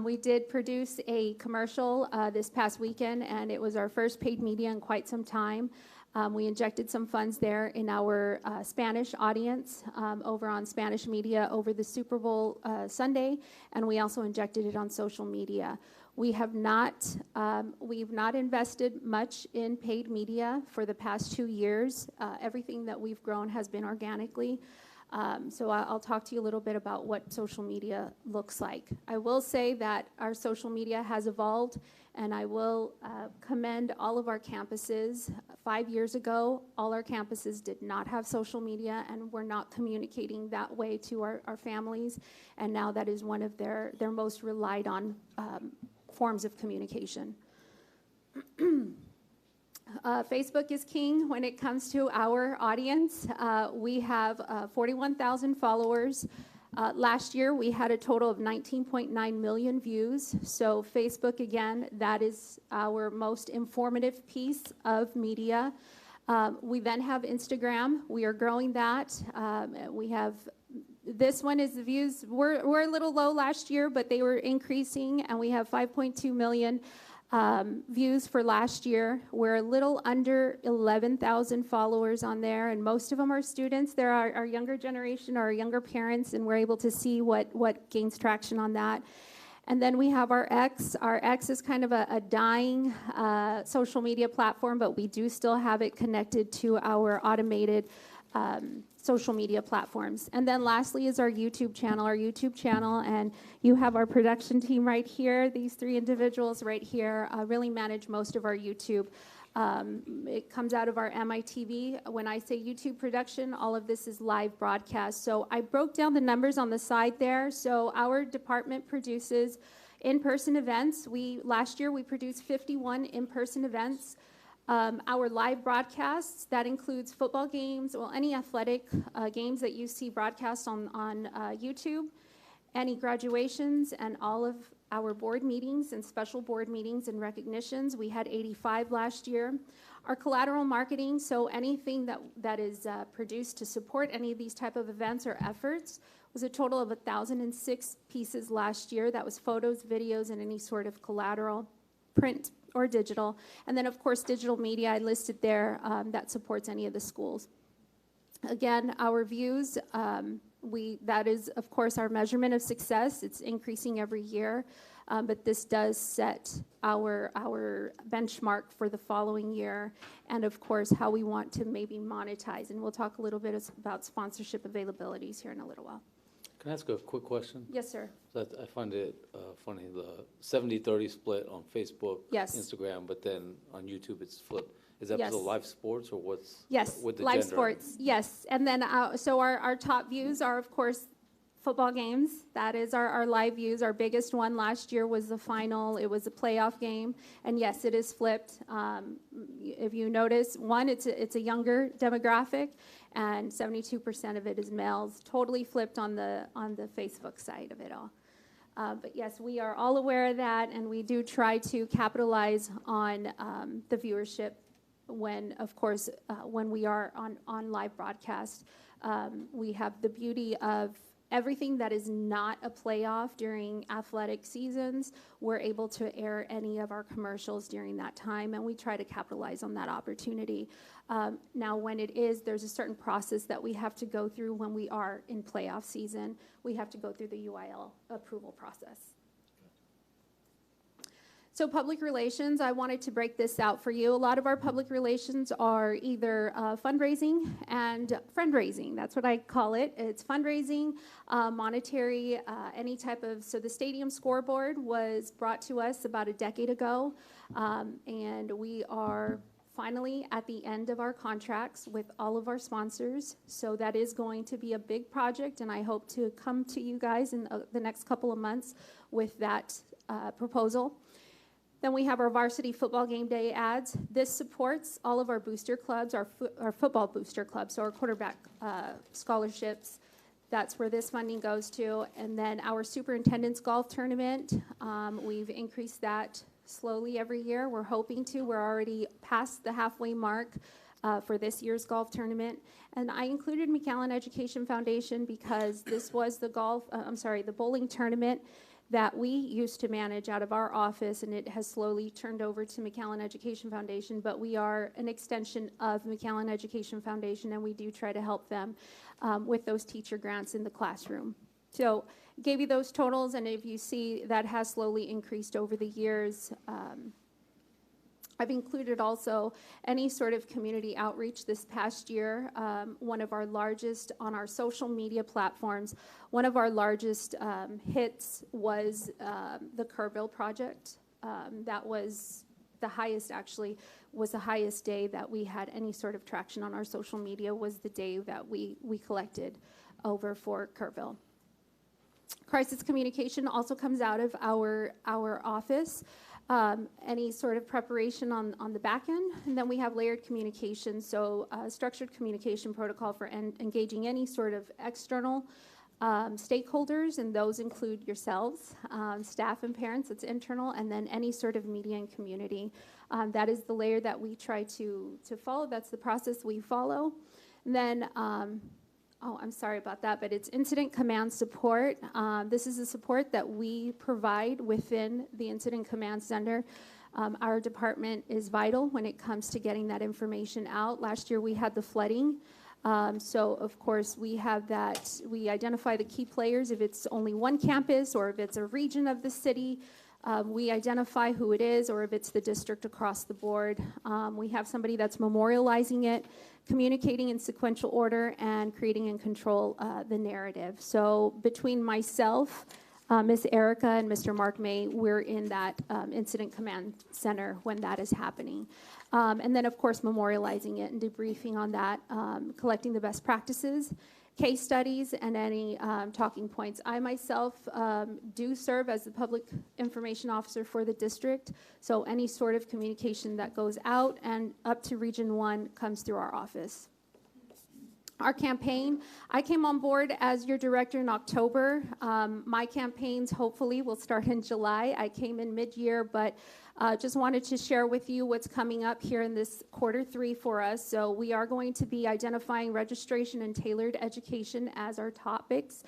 We did produce a commercial this past weekend, and it was our first paid media in quite some time. We injected some funds there in our Spanish audience over on Spanish media over the Super Bowl Sunday, and we also injected it on social media. We've not invested much in paid media for the past 2 years. Everything that we've grown has been organically. So I'll talk to you a little bit about what social media looks like. I will say that our social media has evolved, and I will commend all of our campuses. 5 years ago, all our campuses did not have social media and were not communicating that way to our families, and now that is one of their most relied on forms of communication. Facebook is king when it comes to our audience. We have 41,000 followers. Last year, we had a total of 19.9 million views. So Facebook, again, that is our most informative piece of media. We then have Instagram. We are growing that. We have, this one is the views. We're a little low last year, but they were increasing, and we have 5.2 million views for last year. We're a little under 11,000 followers on there, and most of them are students. They're our younger generation, our younger parents, and we're able to see what gains traction on that. And then we have our X. Our X is kind of a dying social media platform, but we do still have it connected to our automated social media platforms. And then lastly is our YouTube channel, and you have our production team right here. These three individuals right here really manage most of our YouTube. It comes out of our MITV. When I say YouTube production, all of this is live broadcast. So I broke down the numbers on the side there. So our department produces in-person events. Last year we produced 51 in-person events. Our live broadcasts, that includes football games, well, any athletic games that you see broadcast on YouTube, any graduations, and all of our board meetings and special board meetings and recognitions. We had 85 last year. Our collateral marketing, so anything that is produced to support any of these type of events or efforts, was a total of 1,006 pieces last year. That was photos, videos, and any sort of collateral, print or digital. And then, of course, digital media I listed there that supports any of the schools. Again, our views, that is, of course, our measurement of success. It's increasing every year, but this does set our benchmark for the following year, and, of course, how we want to maybe monetize. And we'll talk a little bit about sponsorship availabilities here in a little while. Can I ask a quick question? Yes, sir. I find it funny, the 70-30 split on Facebook, Yes. Instagram, but then on YouTube it's flipped. Is that Yes. for the live sports or what's Yes, with the live gender? sports, yes. And then, so our top views are, of course, football games. That is our live views. Our biggest one last year was the final. It was a playoff game. And yes, it is flipped. If you notice, one, it's a younger demographic, and 72% of it is males. Totally flipped on the Facebook side of it all. But yes, we are all aware of that, and we do try to capitalize on the viewership when, of course, when we are on live broadcast. We have the beauty of everything that is not a playoff during athletic seasons. We're able to air any of our commercials during that time, and we try to capitalize on that opportunity. Now, when it is, there's a certain process that we have to go through when we are in playoff season. We have to go through the UIL approval process. So public relations, I wanted to break this out for you. A lot of our public relations are either fundraising and friend-raising. That's what I call it. It's fundraising, monetary, any type of, so the stadium scoreboard was brought to us about a decade ago, and we are finally at the end of our contracts with all of our sponsors. So that is going to be a big project, and I hope to come to you guys in the next couple of months with that proposal. Then we have our varsity football game day ads. This supports all of our booster clubs, our football booster clubs, so our quarterback scholarships. That's where this funding goes to. And then our superintendent's golf tournament, we've increased that slowly every year. We're hoping to. We're already past the halfway mark for this year's golf tournament. And I included McAllen Education Foundation because this was the the bowling tournament that we used to manage out of our office, and it has slowly turned over to McAllen Education Foundation, but we are an extension of McAllen Education Foundation, and we do try to help them with those teacher grants in the classroom. So gave you those totals, and if you see, that has slowly increased over the years. I've included also any sort of community outreach this past year. One of our largest on our social media platforms, one of our largest hits was the Kerrville project. That was the highest, actually, was the highest day that we had any sort of traction on our social media was the day that we collected over for Kerrville. crisis communication also comes out of our office. Any sort of preparation on the back end, and then we have layered communication, so structured communication protocol for engaging any sort of external stakeholders, and those include yourselves, staff and parents, it's internal, and then any sort of media and community. That is the layer that we try to follow. That's the process we follow. And then, oh, I'm sorry about that, but it's incident command support. This is the support that we provide within the incident command center. Our department is vital when it comes to getting that information out. Last year we had the flooding. So, of course, we have that. We identify the key players if it's only one campus or if it's a region of the city. We identify who it is or if it's the district across the board. We have somebody that's memorializing it, communicating in sequential order, and creating and control the narrative. So between myself, Ms. Erica, and Mr. Mark May, we're in that incident command center when that is happening. And then, of course, memorializing it and debriefing on that, collecting the best practices, case studies, and any talking points. I myself do serve as the public information officer for the district, so any sort of communication that goes out and up to Region 1 comes through our office. Our campaign, I came on board as your director in October. My campaigns hopefully will start in July. I came in mid-year, but just wanted to share with you what's coming up here in this Q3 for us. So we are going to be identifying registration and tailored education as our topics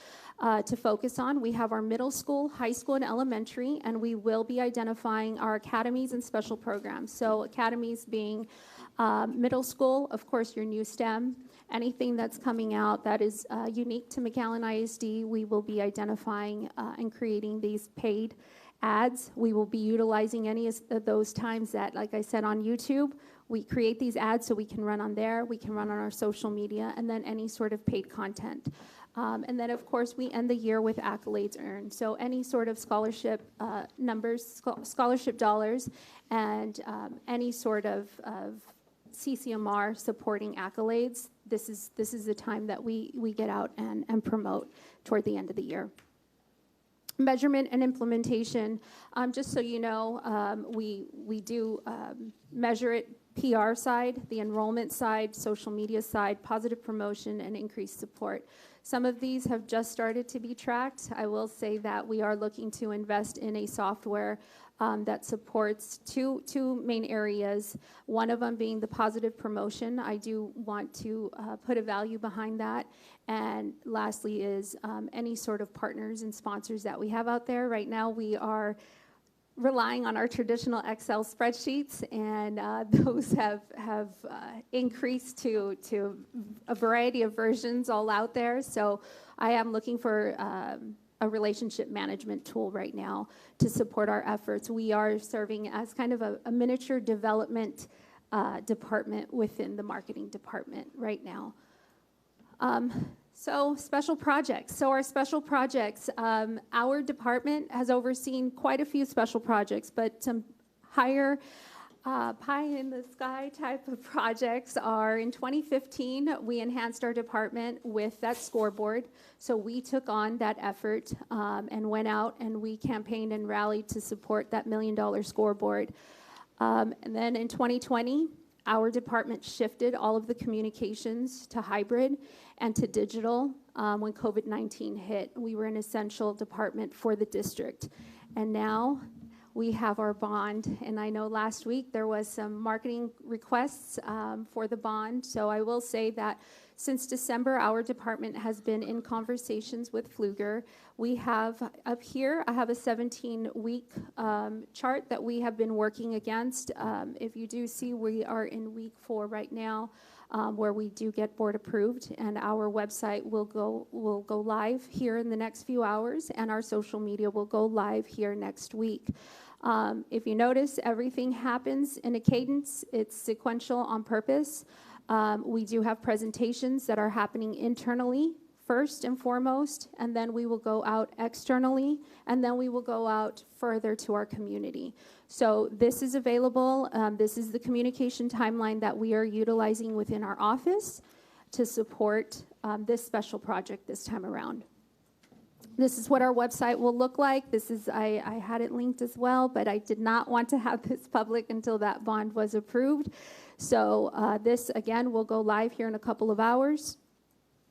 to focus on. We have our middle school, high school, and elementary, and we will be identifying our academies and special programs. So academies being middle school, of course, your new STEM. Anything that's coming out that is unique to McAllen ISD, we will be identifying and creating these paid ads. We will be utilizing any of those times that, like I said, on YouTube, we create these ads so we can run on there, we can run on our social media, and then any sort of paid content. And then, of course, we end the year with accolades earned. So any sort of scholarship numbers, scholarship dollars, and any sort of CCMR supporting accolades. This is the time that we get out and promote toward the end of the year. Measurement and implementation, just so you know, we do measure it PR side, the enrollment side, social media side, positive promotion, and increased support. Some of these have just started to be tracked. I will say that we are looking to invest in a software that supports two main areas, one of them being the positive promotion. I do want to put a value behind that. And lastly is any sort of partners and sponsors that we have out there. Right now we are relying on our traditional Excel spreadsheets, and those have increased to a variety of versions all out there. So I am looking for a relationship management tool right now to support our efforts. We are serving as kind of a miniature development department within the marketing department right now. So special projects. So our special projects, our department has overseen quite a few special projects, but some higher pie in the sky type of projects are in 2015, we enhanced our department with that scoreboard. So we took on that effort and went out and we campaigned and rallied to support that $1 million scoreboard. And then in 2020, our department shifted all of the communications to hybrid and to digital when COVID-19 hit. We were an essential department for the district. And now we have our bond. And I know last week there was some marketing requests for the bond. So I will say that since December, our department has been in conversations with Pfluger. We have up here, I have a 17-week chart that we have been working against. If you do see, we are in week 4 right now, where we do get board approved, and our website will go live here in the next few hours, and our social media will go live here next week. If you notice, everything happens in a cadence. It's sequential on purpose. We do have presentations that are happening internally first and foremost, and then we will go out externally, and then we will go out further to our community. So this is available. This is the communication timeline that we are utilizing within our office to support this special project this time around. This is what our website will look like. This is, I had it linked as well, but I did not want to have this public until that bond was approved. So this, again, will go live here in a couple of hours.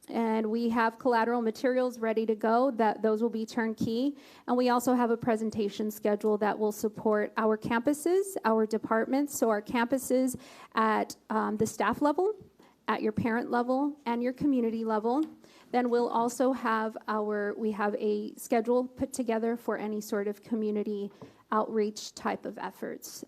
And we have collateral materials ready to go, that those will be turnkey. And we also have a presentation schedule that will support our campuses, our departments. So our campuses at the staff level, at your parent level, and your community level. Then we'll also have we have a schedule put together for any sort of community outreach type of efforts.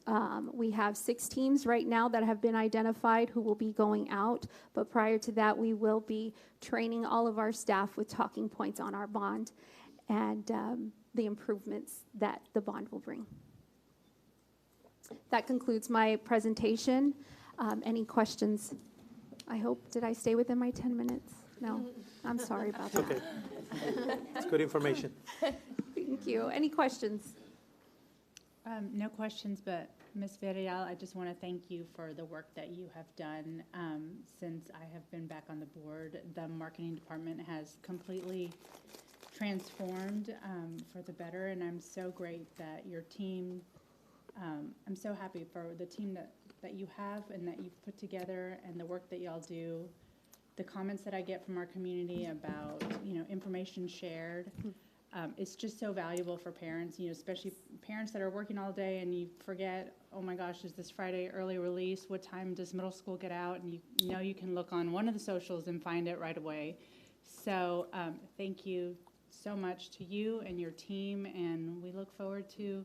We have 6 teams right now that have been identified who will be going out, but prior to that, we will be training all of our staff with talking points on our bond and the improvements that the bond will bring. That concludes my presentation. Any questions? I hope, did I stay within my 10 minutes? No, I'm sorry about that. Okay. It's good information. Thank you. Any questions? No questions, but Ms. Villarreal, I just want to thank you for the work that you have done since I have been back on the board. The marketing department has completely transformed for the better, and I'm so great that your team, I'm so happy for the team that you have and that you've put together and the work that y'all do. The comments that I get from our community about, information shared, it's just so valuable for parents, especially parents that are working all day and you forget, oh my gosh, is this Friday early release? What time does middle school get out? And you can look on one of the socials and find it right away. So thank you so much to you and your team, and we look forward to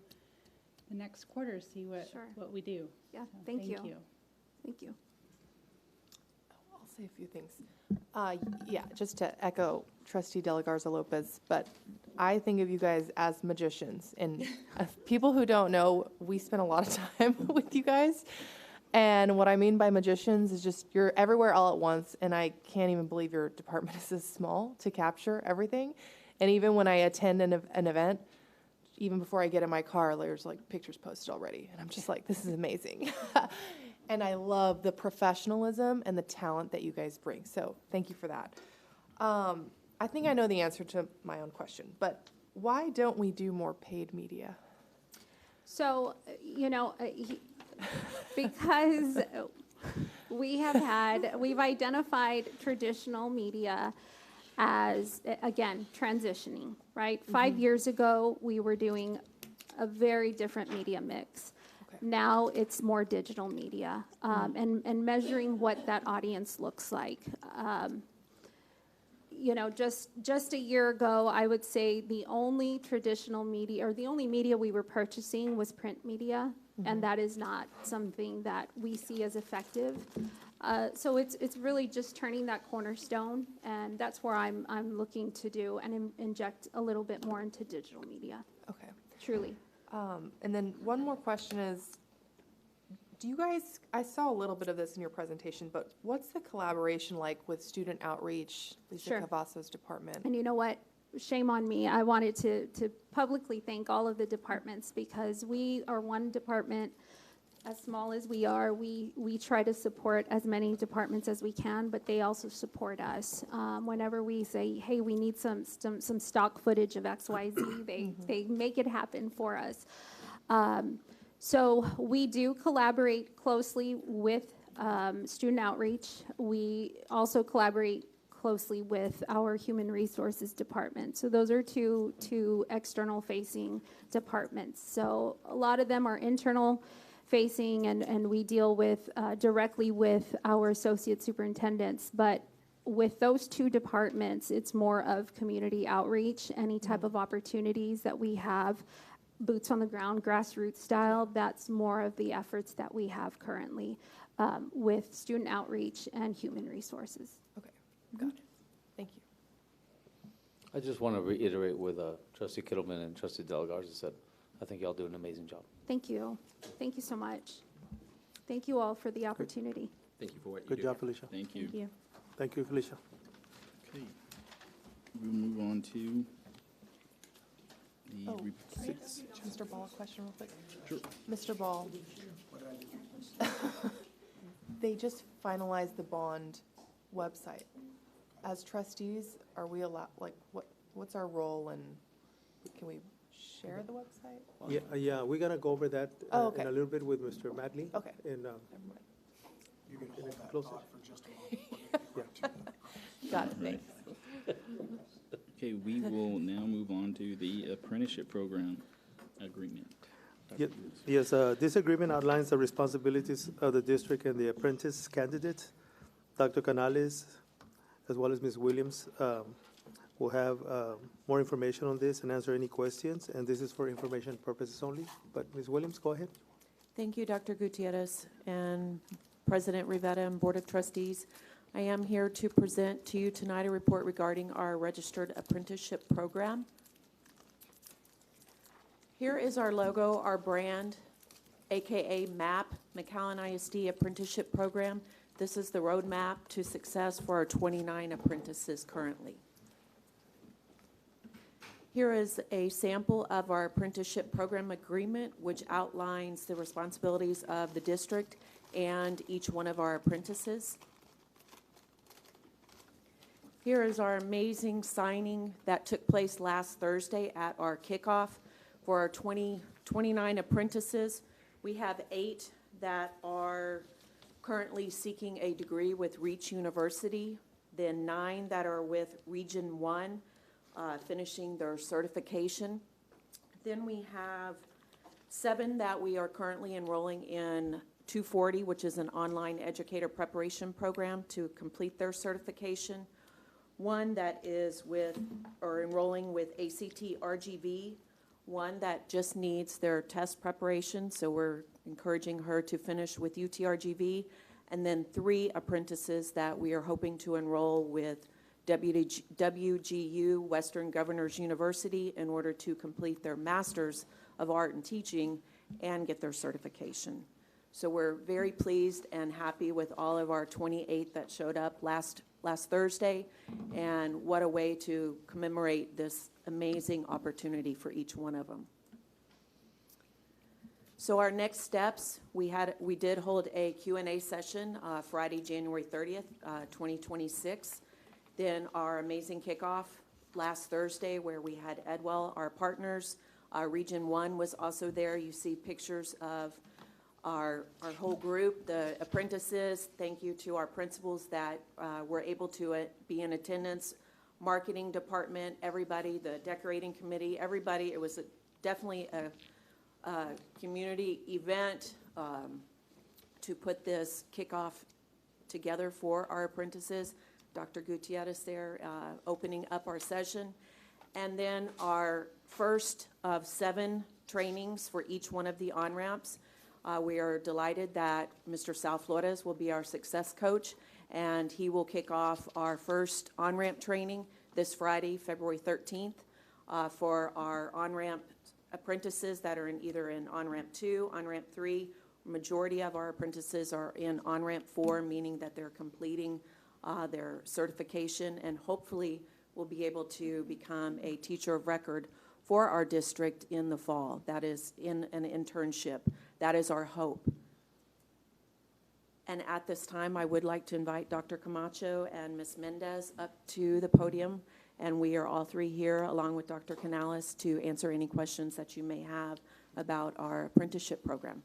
the next quarter, see what we do. Yeah, So thank you. Thank you. I'll say a few things. Yeah, just to echo Trustee De La Garza Lopez, but I think of you guys as magicians. And people who don't know, we spend a lot of time with you guys. And what I mean by magicians is just you're everywhere all at once. And I can't even believe your department is this small to capture everything. And even when I attend an event, even before I get in my car, there's like pictures posted already. And I'm just like, this is amazing. And I love the professionalism and the talent that you guys bring. So thank you for that. I think I know the answer to my own question, but why don't we do more paid media? So, because we've identified traditional media as, again, transitioning, right? 5 years ago, we were doing a very different media mix. Now it's more digital media, and measuring what that audience looks like. Just a year ago, I would say the only traditional media, or the only media we were purchasing was print media, and that is not something that we see as effective. So it's really just turning that cornerstone, and that's where I'm looking to do and inject a little bit more into digital media. Okay. Truly. And then one more question is, do you guys, I saw a little bit of this in your presentation, but what's the collaboration like with student outreach, Lisa Cavasso's department? And you know what? Shame on me. I wanted to publicly thank all of the departments, because we are one department. As small as we are, we try to support as many departments as we can, but they also support us. Whenever we say, hey, we need some stock footage of XYZ, they make it happen for us. So we do collaborate closely with student outreach. We also collaborate closely with our human resources department. So those are two external facing departments. So a lot of them are internal facing, and we deal with directly with our associate superintendents. But with those two departments, it's more of community outreach, any type of opportunities that we have, boots on the ground, grassroots style. That's more of the efforts that we have currently with student outreach and human resources. Okay, got it. Thank you. I just want to reiterate with Trustee Kittleman and Trustee De La Garza said, I think y'all do an amazing job. Thank you. Thank you so much. Thank you all for the opportunity. Thank you for what you Good do. job, Felicia. Thank you. Thank you. Thank you, Felicia. Okay. We'll move on to the Mr. Ball, question real quick. Sure. Mr. Ball, they just finalized the bond website. As trustees, are we allowed, like, what what's our role, and can we share the website? Yeah, we're gonna go over that Oh, okay. in a little bit with Mr. Madley. Okay. In, You can hold that close thought for just a moment. Got it, thanks. Okay, we will now move on to the apprenticeship program agreement. Yes, this agreement outlines the responsibilities of the district and the apprentice candidates. Dr. Canales, as well as Ms. Williams, will have more information on this and answer any questions, and this is for information purposes only. But Ms. Williams, go ahead. Thank you, Dr. Gutierrez and President Rivera and Board of Trustees. I am here to present to you tonight a report regarding our registered apprenticeship program. Here is our logo, our brand, AKA MAP, McAllen ISD Apprenticeship Program. This is the roadmap to success for our 29 apprentices currently. Here is a sample of our apprenticeship program agreement, which outlines the responsibilities of the district and each one of our apprentices. Here is our amazing signing that took place last Thursday at our kickoff for our 29 apprentices. We have 8 that are currently seeking a degree with Reach University, then 9 that are with Region 1, finishing their certification. Then we have 7 that we are currently enrolling in 240, which is an online educator preparation program to complete their certification. 1 that is with or enrolling with ACT RGV, 1 that just needs their test preparation, so we're encouraging her to finish with UTRGV, and then 3 apprentices that we are hoping to enroll with WGU, Western Governors University, in order to complete their Masters of Art and Teaching and get their certification. So we're very pleased and happy with all of our 28 that showed up last Thursday, and what a way to commemorate this amazing opportunity for each one of them. So our next steps, we did hold a Q&A session Friday, January 30th, 2026. Then our amazing kickoff last Thursday, where we had Edwell, our partners. Region 1 was also there. You see pictures of our whole group, the apprentices. Thank you to our principals that were able to be in attendance, marketing department, everybody, the decorating committee, everybody. It was definitely a community event to put this kickoff together for our apprentices. Dr. Gutierrez there opening up our session. And then our first of 7 trainings for each one of the on-ramps. We are delighted that Mr. Sal Flores will be our success coach, and he will kick off our first on-ramp training this Friday, February 13th, for our on-ramp apprentices that are either in on-ramp 2, on-ramp 3. Majority of our apprentices are in on-ramp 4, meaning that they're completing their certification, and hopefully will be able to become a teacher of record for our district in the fall. That is in an internship. That is our hope. And at this time, I would like to invite Dr. Camacho and Ms. Mendez up to the podium, and we are all 3 here, along with Dr. Canales, to answer any questions that you may have about our apprenticeship program.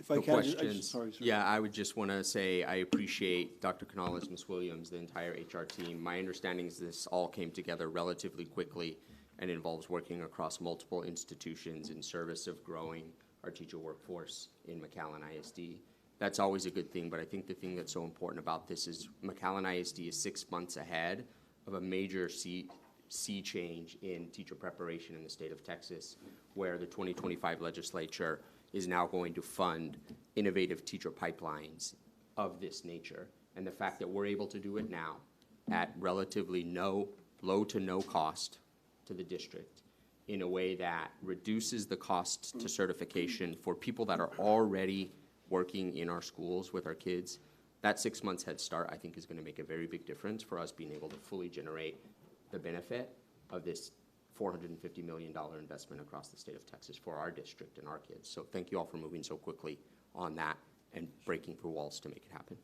No questions. Yeah, I would just want to say I appreciate Dr. Canales, Ms. Williams, the entire HR team. My understanding is this all came together relatively quickly and involves working across multiple institutions in service of growing our teacher workforce in McAllen ISD. That's always a good thing, but I think the thing that's so important about this is McAllen ISD is 6 months ahead of a major sea change in teacher preparation in the state of Texas, where the 2025 legislature is now going to fund innovative teacher pipelines of this nature. And the fact that we're able to do it now at relatively low to no cost to the district in a way that reduces the cost to certification for people that are already working in our schools with our kids, that 6 months head start, I think, is going to make a very big difference for us being able to fully generate the benefit of this $450 million investment across the state of Texas for our district and our kids. So thank you all for moving so quickly on that and breaking through walls to make it happen.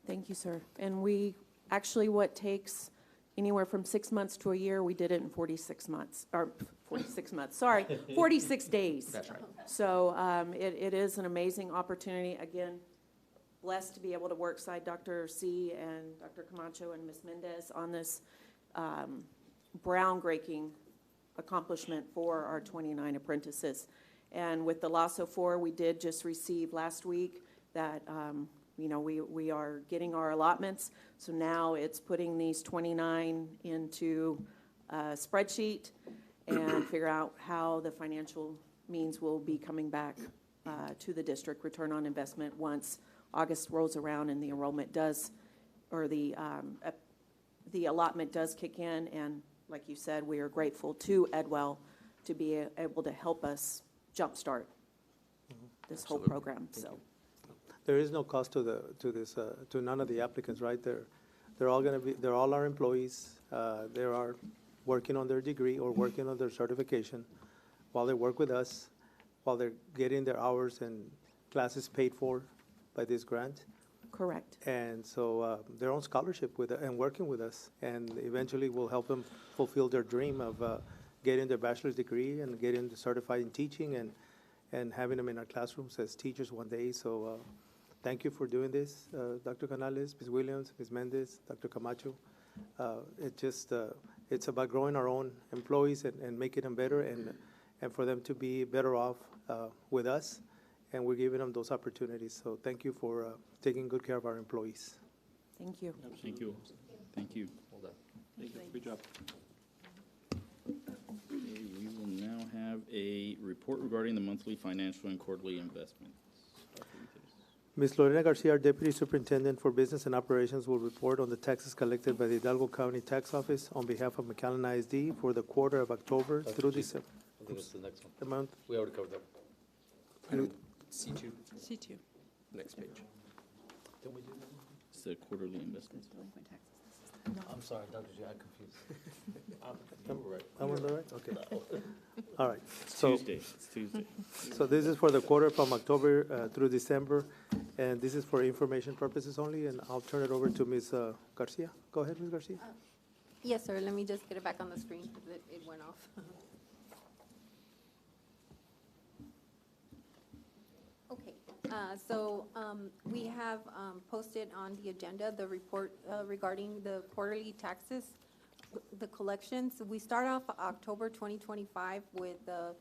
Thank you, sir. And we, actually what takes anywhere from 6 months to a year, we did it in 46 months, or 46 months, sorry, 46 days. That's right. So it is an amazing opportunity. Again, blessed to be able to work side Dr. C and Dr. Camacho and Ms. Mendez on this groundbreaking accomplishment for our 29 apprentices. And with the LASO 4, we did just receive last week that we are getting our allotments. So now it's putting these 29 into a spreadsheet and figure out how the financial means will be coming back to the district return on investment once August rolls around and the enrollment does, or the allotment does kick in. And like you said, we are grateful to Edwell to be able to help us jumpstart this whole program. So. There is no cost to none of the applicants, right? They're all our employees. They are working on their degree or working on their certification while they work with us, while they're getting their hours and classes paid for by this grant. Correct. And so they're on scholarship and working with us, and eventually we'll help them fulfill their dream of getting their bachelor's degree and getting certified in teaching and having them in our classrooms as teachers one day. So thank you for doing this, Dr. Canales, Ms. Williams, Ms. Mendez, Dr. Camacho. It's about growing our own employees and making them better and for them to be better off with us, and we're giving them those opportunities. So thank you for taking good care of our employees. Thank you. Thank you. Thank you. Well done. Thank you. Good job. Okay, we will now have a report regarding the monthly financial and quarterly investments. Ms. Lorena Garcia, our Deputy Superintendent for Business and Operations, will report on the taxes collected by the Hidalgo County Tax Office on behalf of McAllen ISD for the quarter of October through December. I think it's the next one. The month. We already covered that. C2. C2. Next page. Didn't we do that? It's the quarterly investments. I'm sorry, Dr. G, I confused. That one all right? Okay. All right. It's Tuesday. It's Tuesday. So this is for the quarter from October through December, and this is for information purposes only, and I'll turn it over to Ms. Garcia. Go ahead, Ms. Garcia. Yes, sir. Let me just get it back on the screen because it went off. Okay. So we have posted on the agenda the report regarding the quarterly taxes, the collections. We start off October 2025 with the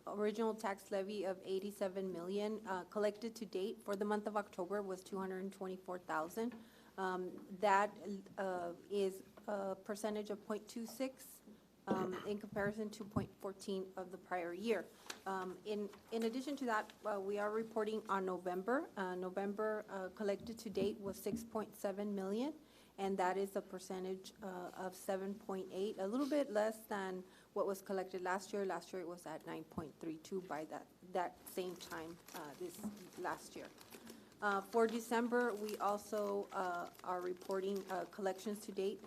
original tax levy of 87 million. Collected to date for the month of October was 224,000. That is a percentage of 0.26 in comparison to 0.14 of the prior year. In addition to that, we are reporting on November. November collected to date was 6.7 million, and that is a percentage of 7.8, a little bit less than what was collected last year. Last year it was at 9.32 by that same time this last year. For December, we also are reporting collections to date.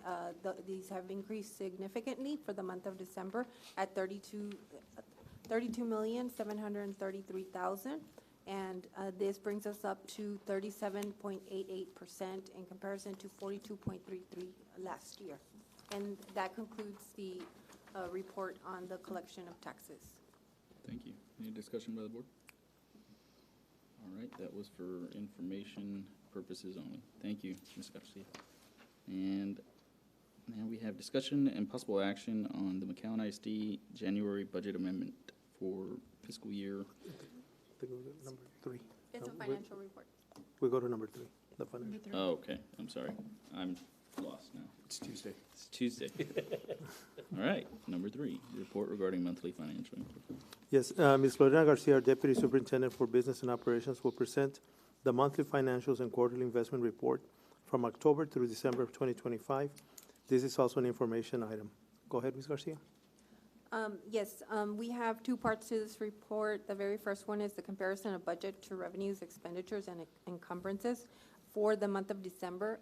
These have increased significantly for the month of December at 32,733,000, and this brings us up to 37.88% in comparison to 42.33 last year. And that concludes the report on the collection of taxes. Thank you. Any discussion by the board? All right, that was for information purposes only. Thank you, Ms. Garcia. And now we have discussion and possible action on the McAllen ISD January budget amendment for fiscal year. Number 3. It's a financial report. We go to number 3. The financial. Oh, okay. I'm sorry. I'm lost now. It's Tuesday. It's Tuesday. All right, number 3, report regarding monthly financial report. Yes, Ms. Lorena Garcia, our Deputy Superintendent for Business and Operations, will present the monthly financials and quarterly investment report from October through December of 2025. This is also an information item. Go ahead, Ms. Garcia. Yes, we have 2 parts to this report. The very first one is the comparison of budget to revenues, expenditures, and encumbrances for the month of December,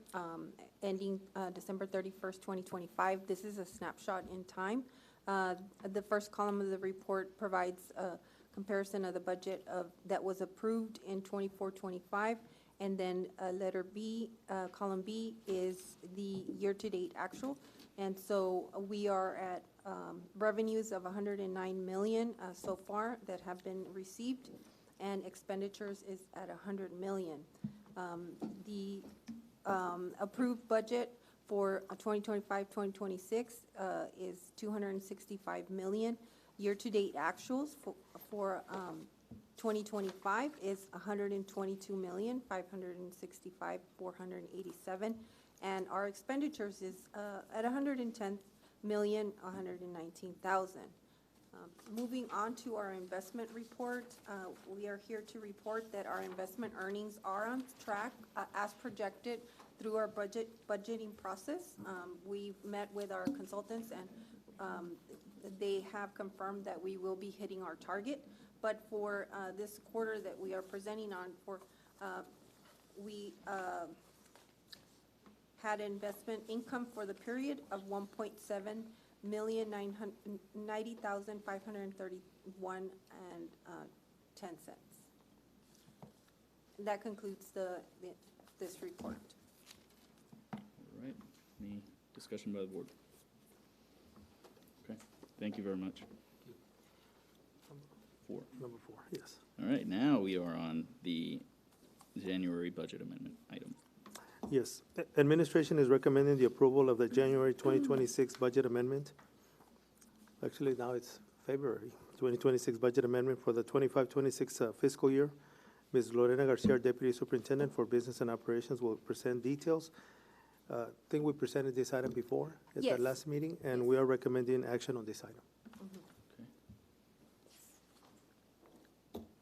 ending December 31st, 2025. This is a snapshot in time. The first column of the report provides a comparison of the budget that was approved in 24-25, and then letter B, column B, is the year-to-date actual. And so we are at revenues of 109 million so far that have been received, and expenditures is at 100 million. The approved budget for 2025-2026 is 265 million. Year-to-date actuals for 2025 is 122,565,487, and our expenditures is at 110,119,000. Moving on to our investment report, we are here to report that our investment earnings are on track as projected through our budgeting process. We've met with our consultants, and they have confirmed that we will be hitting our target. But for this quarter that we are presenting on, we had investment income for the period of 1,790,531.10. That concludes this report. All right. Any discussion by the board? Okay. Thank you very much. 4. Number 4, yes. All right. Now we are on the January budget amendment item. Yes, administration is recommending the approval of the January 2026 budget amendment. Actually, now it's February 2026 budget amendment for the 25-26 fiscal year. Ms. Lorena Garcia, Deputy Superintendent for Business and Operations, will present details. I think we presented this item before at Yes. the last meeting, and we are recommending action on this item.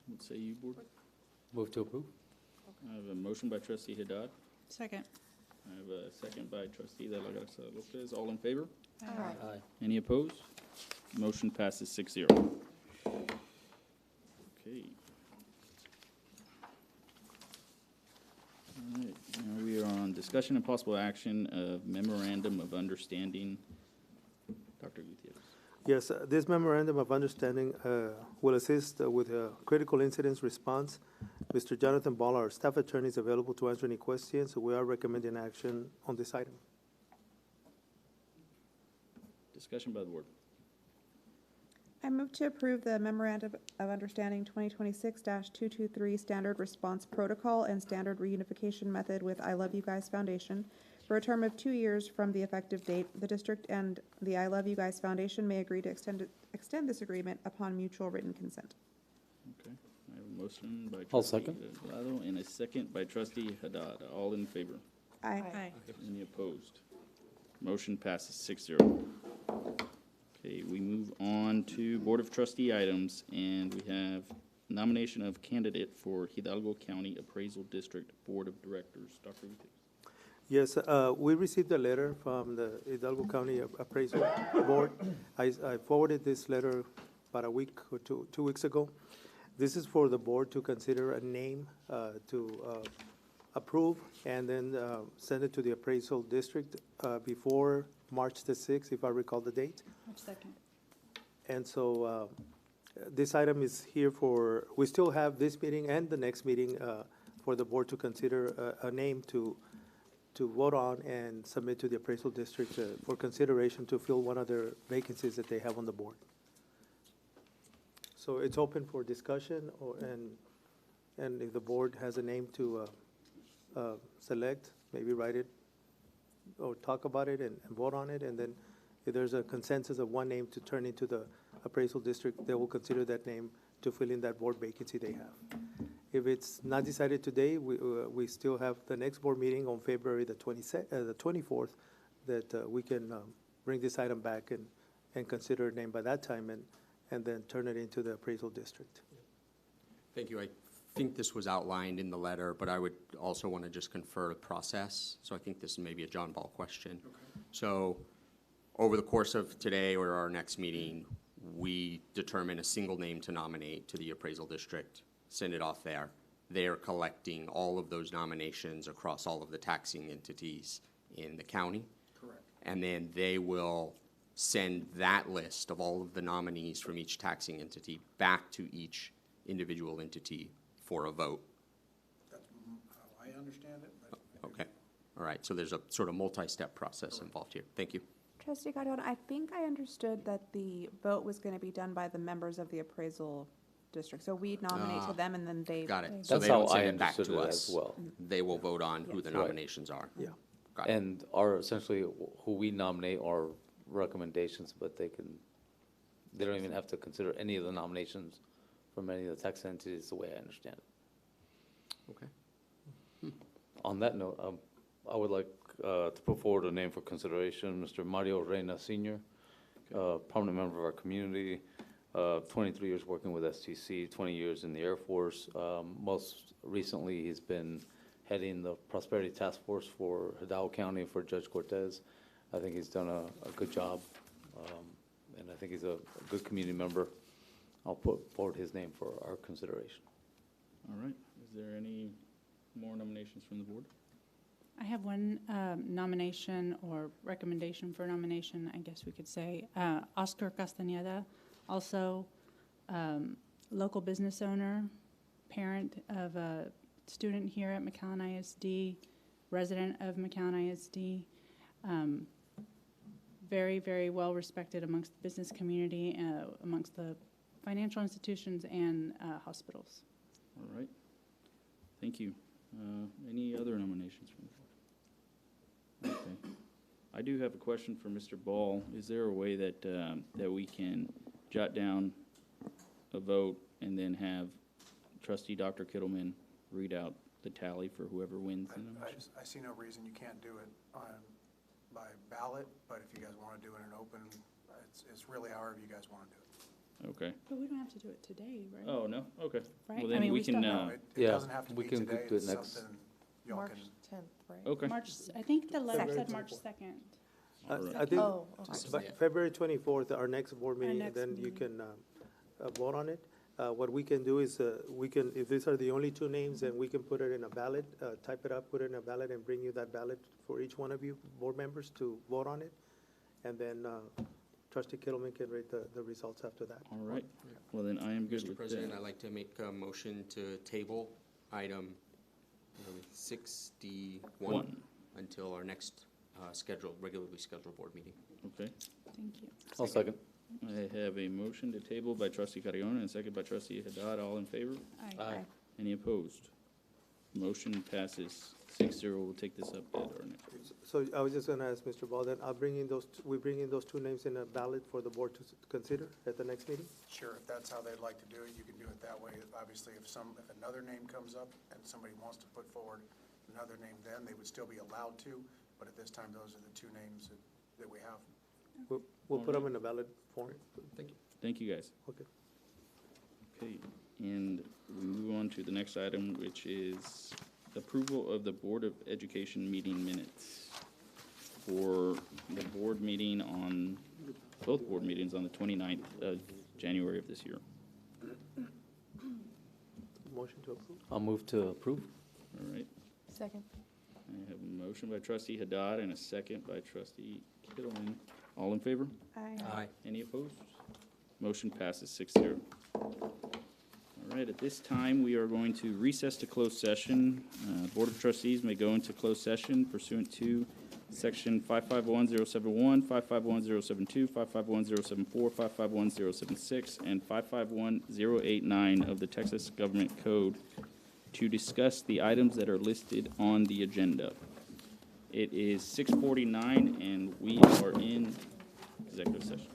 What say you, board? Move to approve. I have a motion by trustee Haddad. Second. I have a second by trustee De La Garza Lopez. All in favor? Aye. Any opposed? Motion passes 6-0. Okay. All right, now we are on discussion and possible action of memorandum of understanding. Dr. Gutierrez. Yes, this memorandum of understanding will assist with critical incidents response. Mr. Jonathan Ball, our staff attorney, is available to answer any questions. So we are recommending action on this item. Discussion by the board. I move to approve the Memorandum of Understanding 2026-223 Standard Response Protocol and Standard Reunification Method with I Love You Guys Foundation for a term of 2 years from the effective date. The district and the I Love You Guys Foundation may agree to extend this agreement upon mutual written consent. Okay, I have a motion by I'll trustee second. Delgado and a second by trustee Haddad. All in favor? Aye. Any opposed? Motion passes 6-0. Okay, we move on to Board of Trustee items, and we have nomination of candidate for Hidalgo County Appraisal District Board of Directors. Dr. Gutierrez. Yes, we received a letter from the Hidalgo County Appraisal Board. I forwarded this letter about a week or 2 weeks ago. This is for the board to consider a name to approve and then send it to the appraisal district before March the 6th, if I recall the date. March 2nd. And so this item is here for, we still have this meeting and the next meeting for the board to consider a name to vote on and submit to the appraisal district for consideration to fill one of their vacancies that they have on the board. So it's open for discussion, and if the board has a name to select, maybe write it or talk about it and vote on it, and then if there's a consensus of one name to turn into the appraisal district, they will consider that name to fill in that board vacancy they have. If it's not decided today, we still have the next board meeting on February the 24th, that we can bring this item back and consider a name by that time, and then turn it into the appraisal district. Thank you. I think this was outlined in the letter, but I would also want to just confer the process. So I think this is maybe a John Ball question. Okay. So over the course of today or our next meeting, we determine a single name to nominate to the appraisal district, send it off there. they're collecting all of those nominations across all of the taxing entities in the county. Correct. And then they will send that list of all of the nominees from each taxing entity back to each individual entity for a vote. That's how I understand it, but. Okay. All right. So there's a sort of multi-step process involved here. Thank you. Trustee Cardona, I think I understood that the vote was going to be done by the members of the appraisal district. So we nominate to them and then they. Got it. they So vote. they That's don't how I send it back understood to it us. as well. They will vote on who the Right. nominations are. Yeah. Got it. And are essentially who we nominate are recommendations, but they don't even have to consider any of the nominations from any of the tax entities, the way I understand it. Okay. On that note, I would like to put forward a name for consideration, Mr. Mario Reyna Senior, prominent member of our community, 23 years working with STC, 20 years in the Air Force. Most recently, he's been heading the Prosperity Task Force for Hidalgo County for Judge Cortez. I think he's done a good job, and I think he's a good community member. I'll put forward his name for our consideration. All right. Is there any more nominations from the board? I have one nomination or recommendation for nomination, I guess we could say. Oscar Castañeda, also local business owner, parent of a student here at McAllen ISD, resident of McAllen ISD. Very, very well respected amongst the business community, amongst the financial institutions and hospitals. All right. Thank you. Any other nominations from the board? Okay. I do have a question for Mr. Ball. Is there a way that, that we can jot down a vote and then have trustee Dr. Kittleman read out the tally for whoever wins the nomination? I see no reason you can't do it by ballot, but if you guys want to do it in an open, it's really however you guys want to do it. Okay. But we don't have to do it today, right? Oh, no? Okay. Right? Well, then I mean, we we can, still No, it Yeah, doesn't have to we be can today. do it It's next- something y'all March can. 10th, right? okay. March, I think the letter February said March 24th. 2nd. All right. I think Oh, okay. but February 24th, our next board meeting, and next then you meeting. can vote on it. What we can do is, we can, if these are the only two names, then we can put it in a ballot, type it up, put it in a ballot, and bring you that ballot for each one of you board members to vote on it. And then trustee Kittleman can read the results after that. All right. Well, then I am good Mr. with President, that. I'd like to make a motion to table item 61 One. until our next regularly scheduled board meeting. Okay. Thank you. I'll second. I have a motion to table by trustee Carriona and a second by trustee Haddad. All in favor? Aye. Any opposed? Motion passes 6-0. We'll take this up at our next. So I was just gonna ask Mr. Ball, then I'll bring in we bring in those two names in a ballot for the board to consider at the next meeting? Sure, if that's how they'd like to do it, you can do it that way. Obviously, if another name comes up and somebody wants to put forward another name, then they would still be allowed to. But at this time, those are the two names that we have. We'll put them in a ballot form. Thank you. Thank you, guys. Okay. Okay, and we move on to the next item, which is approval of the Board of Education meeting minutes for the board meeting both board meetings on the 29th of January of this year. Motion to approve? I'll move to approve. All right. Second. I have a motion by trustee Haddad and a second by trustee Kittleman. All in favor? Aye. Any opposed? Motion passes 6-0. All right, at this time, we are going to recess to closed session. Board of Trustees may go into closed session pursuant to Section 551071, 551072, 551074, 551076, and 551089 of the Texas Government Code to discuss the items that are listed on the agenda. It is 6:49, and we are in executive session.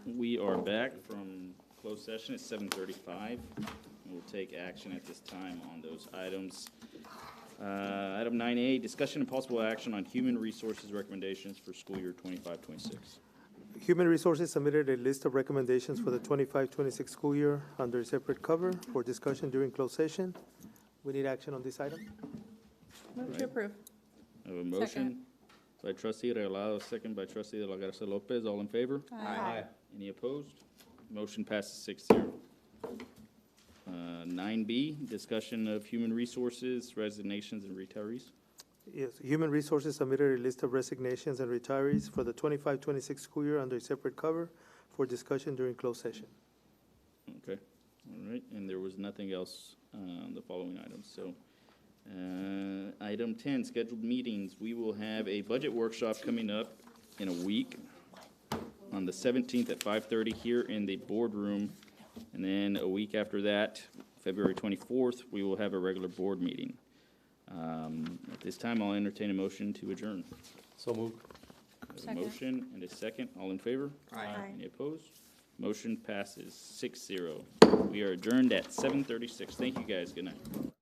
We are back from closed session at 7:35. We'll take action at this time on those items. Item 9A, discussion and possible action on human resources recommendations for school year 25-26. Human Resources submitted a list of recommendations for the 25-26 school year under a separate cover for discussion during closed session. We need action on this item. Move to approve. I have a motion by trustee Regalado, second by trustee De La Garza Lopez. All in favor? Aye. Any opposed? Motion passes 6-0. 9B, discussion of human resources, resignations, and retirees. Yes, Human Resources submitted a list of resignations and retirees for the 25-26 school year under a separate cover for discussion during closed session. Okay, all right, and there was nothing else on the following items, so. Item 10, scheduled meetings. We will have a budget workshop coming up in a week on the 17th at 5:30 here in the boardroom. And then a week after that, February 24th, we will have a regular board meeting. At this time, I'll entertain a motion to adjourn. So moved. A motion and a second. All in favor? Aye. Any opposed? Motion passes 6-0. We are adjourned at 7:36. Thank you, guys. Good night.